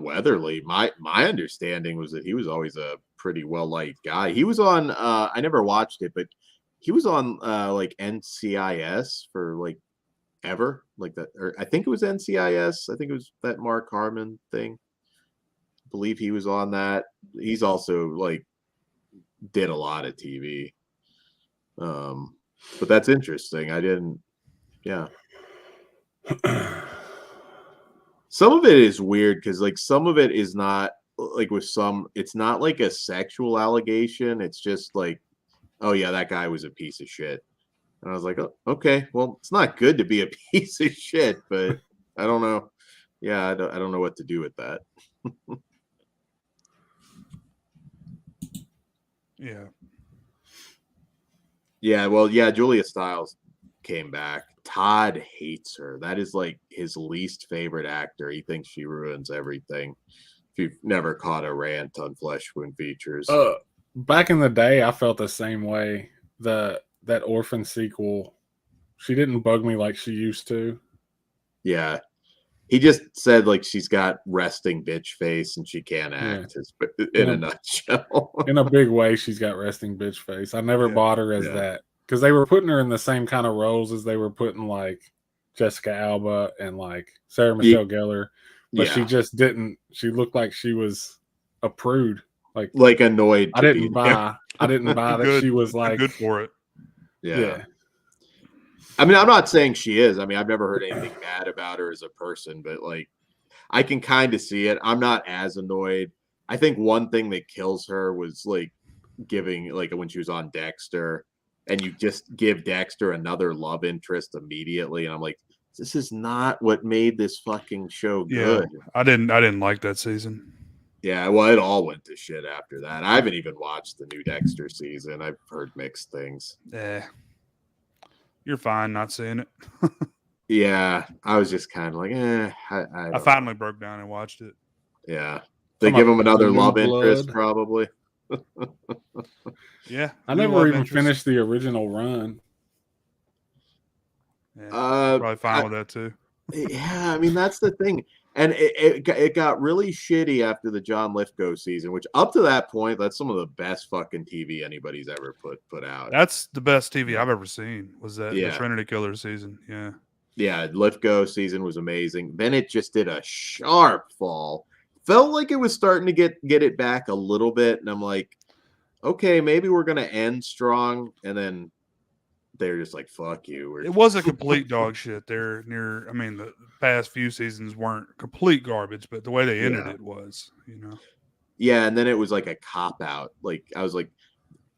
Weatherly. My understanding was that he was always a pretty well liked guy. He was on I never watched it, but he was on like NCIS for like ever, like that, or I think it was NCIS. I think it was that Mark Harmon thing. I believe he was on that. He's also like did a lot of TV. But that's interesting. I didn't some of it is weird because like some of it is not like with some, it's not like a sexual allegation. It's just like, oh yeah, that guy was a piece of shit. And I was like, oh, okay, well, it's not good to be a piece of shit, but I don't know. Yeah, I don't know what to do with that. Yeah. Yeah, well, yeah, Julia Stiles came back. Todd hates her. That is like his least favorite actor. He thinks she ruins everything. If you've never caught a rant on Flesh Wound Features. Back in the day, I felt the same way. That Orphan sequel, she didn't bug me like she used to. Yeah. He just said like she's got resting bitch face and she can't act in a nutshell. In a big way, she's got resting bitch face. I never bought her as that. Because they were putting her in the same kind of roles as they were putting like Jessica Alba and like Sarah Michelle Gellar. But she just didn't. She looked like she was a prude. Like annoyed. I didn't buy that she was like good for it. Yeah. I mean, I'm not saying she is. I mean, I've never heard anything bad about her as a person, but like I can kind of see it. I'm not as annoyed. I think one thing that kills her was like giving like when she was on Dexter and you just give Dexter another love interest immediately. And I'm like, this is not what made this fucking show good. Yeah, I didn't like that season. Yeah, well, it all went to shit after that. I haven't even watched the new Dexter season. I've heard mixed things. Yeah. You're fine not seeing it. Yeah, I was just kind of like, I finally broke down and watched it. Yeah. They give him another love interest, probably. Yeah. I never even finished the original run. Yeah, probably fine with that too. Yeah, I mean that's the thing, and it got really shitty after the John Lithgow season, which up to that point, that's some of the best fucking TV anybody's ever put out. That's the best TV I've ever seen. Was that the Trinity Killer season? Yeah. Yeah, Lithgow season was amazing. Then it just did a sharp fall. Felt like it was starting to get it back a little bit, and I'm like, okay, maybe we're gonna end strong, and then they're just like, fuck you. It was a complete dog shit there near. I mean, the past few seasons weren't complete garbage, but the way they ended it was, you know. Yeah, and then it was like a cop out. Like I was like,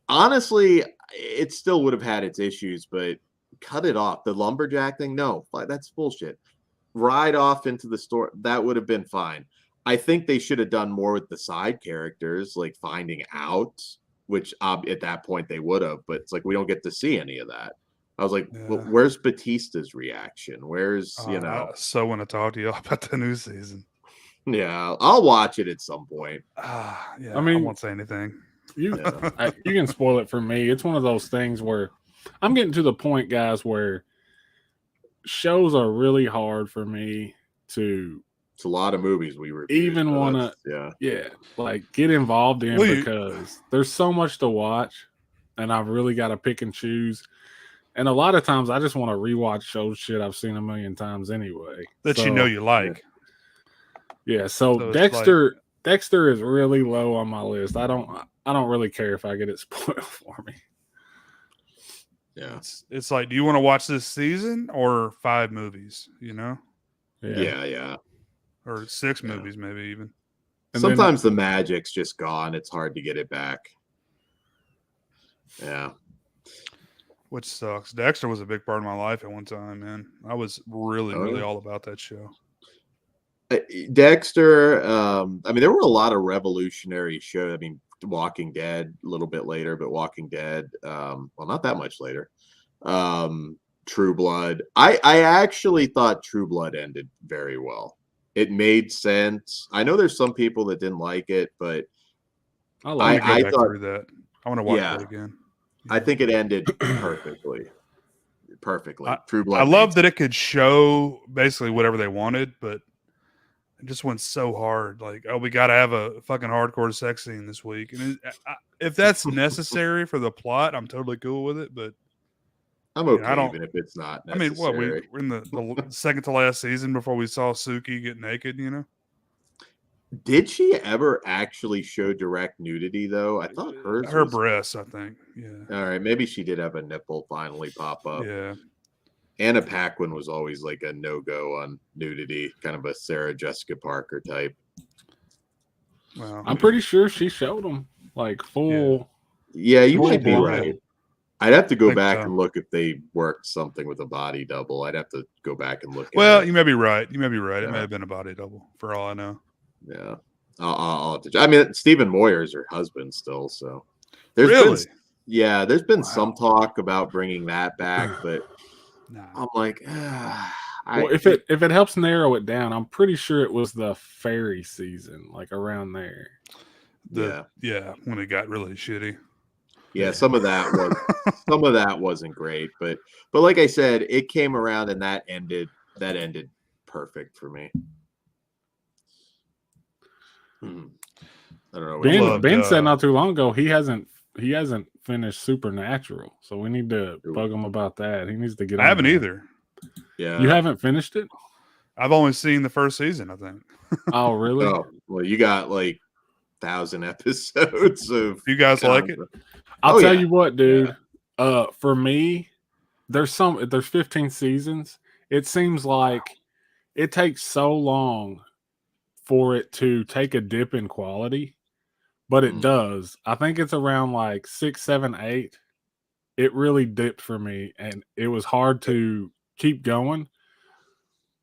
honestly, it still would have had its issues, but cut it off. The lumberjack thing, no, that's bullshit. Ride off into the store. That would have been fine. I think they should have done more with the side characters, like finding out, which at that point they would have, but it's like we don't get to see any of that. I was like, well, where's Batista's reaction? Where's, you know? I so want to talk to you about the new season. Yeah, I'll watch it at some point. Yeah, I mean, I won't say anything. You can spoil it for me. It's one of those things where I'm getting to the point, guys, where shows are really hard for me to. It's a lot of movies we review. Even want to, like get involved in because there's so much to watch, and I've really got to pick and choose. And a lot of times, I just want to rewatch shows shit I've seen a million times anyway. That you know you like. Yeah. So Dexter is really low on my list. I don't really care if I get it spoiled for me. Yeah. It's like, do you want to watch this season or 5 movies? You know. Yeah. Or 6 movies, maybe even. And sometimes the magic's just gone. It's hard to get it back. Yeah. Which sucks. Dexter was a big part of my life at one time, man. I was really all about that show. Dexter. I mean, there were a lot of revolutionary shows. I mean, Walking Dead a little bit later, but Walking Dead. Well, not that much later. True Blood. I actually thought True Blood ended very well. It made sense. I know there's some people that didn't like it, but I want to go back thought through that. I want to watch that again. I think it ended perfectly. True Blood. I love that it could show basically whatever they wanted, but it just went so hard. Like, oh, we got to have a fucking hardcore sex scene this week, and if that's necessary for the plot, I'm totally cool with it. But I'm okay even if it's not necessary. I mean, what we're in the second to last season before we saw Suki get naked, you know? Did she ever actually show direct nudity though? I thought her breasts, I think. Yeah. All right, maybe she did have a nipple finally pop up. Yeah. Anna Paquin was always like a no-go on nudity, kind of a Sarah Jessica Parker type. Well, I'm pretty sure she showed them like full. Yeah, you might be blown. right. I'd have to go back and look if they worked something with a body double. I'd have to go back and look. Well, at it. you may be right. You may be right. It may have been a body double for all I know. Yeah. I'll have to, I mean, Stephen Moyer's her husband still, so there's Really? been some talk about bringing that back, but I'm like, Well, if it helps narrow it down, I'm pretty sure it was the fairy season, like around there. Yeah, when it got really shitty. Yeah, some of that wasn't great, but like I said, it came around and that ended perfect for me. I don't know. Ben said not too long ago he hasn't finished Supernatural, so we need to bug him about that. He needs to get. I haven't either. Yeah, you haven't finished it. I've only seen the first season, I think. Oh, really? Oh, well, you got like 1,000 episodes of. You guys like it? I'll tell you what, dude. For me, there's 15 seasons. It seems like it takes so long for it to take a dip in quality, but it does. I think it's around like 6, 7, 8. It really dipped for me, and it was hard to keep going.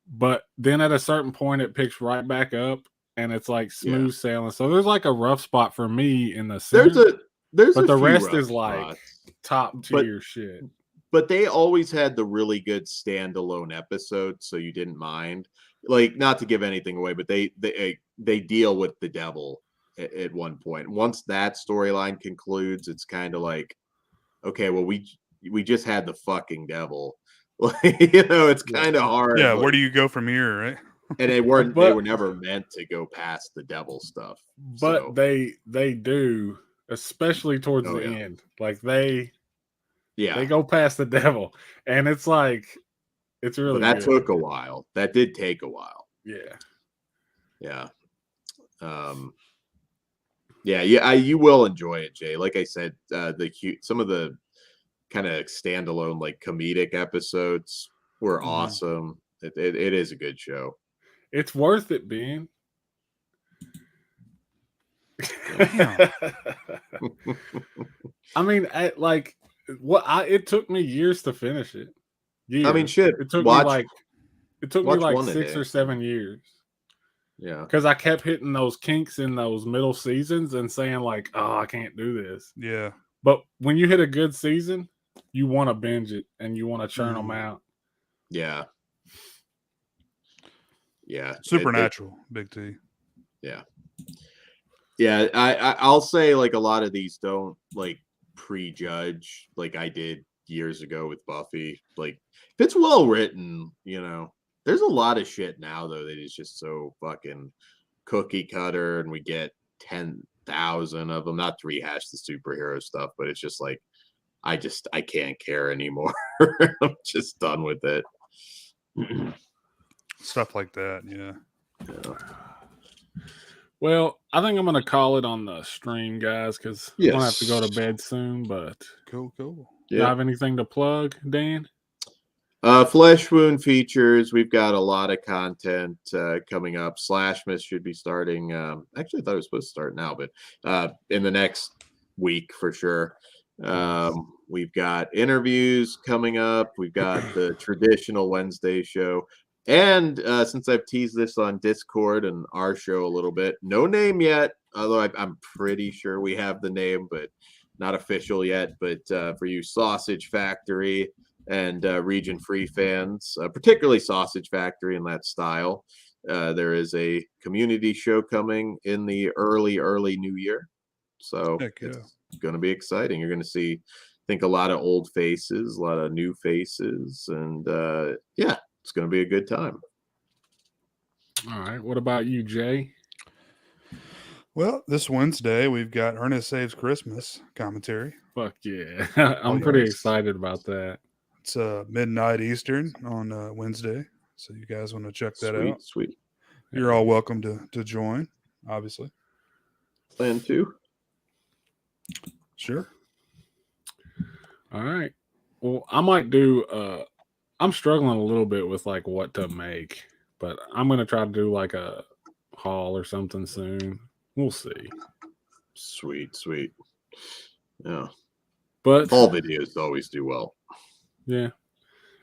But then at a certain point, it picks right back up, and it's like smooth sailing. So there's like a rough spot for me in the center. But the rest is like top tier shit. But they always had the really good standalone episodes, so you didn't mind. Like, not to give anything away, but they deal with the devil at one point. Once that storyline concludes, it's kind of like, okay, well, we just had the fucking devil. It's kind of hard. Yeah, where do you go from here, right? And they were never meant to go past the devil stuff. But they do, especially towards the end. Like they go past the devil, and it's like it's really that good. took a while. That did take a while. Yeah. You will enjoy it, Jay. Like I said, some of the kind of standalone, like comedic episodes were awesome. It is a good show. It's worth it, being. I mean, it took me years to finish it. Years. I mean, shit. It took me like 6 or 7 years. Yeah, because I kept hitting those kinks in those middle seasons and saying like, "Oh, I can't do this." Yeah, but when you hit a good season, you want to binge it and you want to churn them out. Yeah. Supernatural, Big T. Yeah, I'll say like a lot of these don't like prejudge like I did years ago with Buffy. Like if it's well written, there's a lot of shit now though that is just so fucking cookie cutter, and we get 10,000 of them. Not to rehash the superhero stuff, but it's just like I can't care anymore. I'm just done with it. Stuff like that, yeah. Well, I think I'm going to call it on the stream, guys, because I'm going to have to go to bed soon. But cool. Do you have anything to plug, Dan? Flesh Wound features. We've got a lot of content coming up. Slashmas should be starting. Actually, I thought it was supposed to start now, but in the next week for sure. We've got interviews coming up. We've got the traditional Wednesday show. And since I've teased this on Discord and our show a little bit, no name yet, although I'm pretty sure we have the name, but not official yet. But for you Sausage Factory and Region Free fans, particularly Sausage Factory in that style, there is a community show coming in the early new year. So it's going to be exciting. You're going to see, I think, a lot of old faces, a lot of new faces, and yeah, it's going to be a good time. All right. What about you, Jay? Well, this Wednesday we've got Ernest Saves Christmas commentary. Fuck yeah. I'm pretty excited about that. It's midnight Eastern on Wednesday. So you guys want to check that out? Sweet. You're all welcome to join, obviously. Plan to. Sure. All right. Well, I might do I'm struggling a little bit with like what to make, but I'm gonna try to do like a haul or something soon. We'll see. Sweet. Yeah. But all videos always do well. Yeah.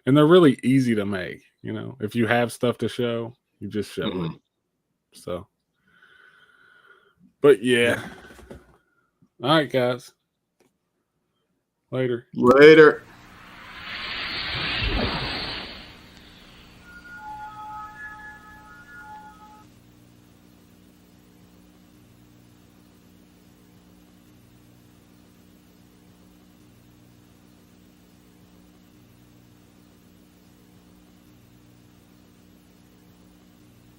And they're really easy to make, you know. If you have stuff to show, you just show it. So but yeah. All right, guys. Later.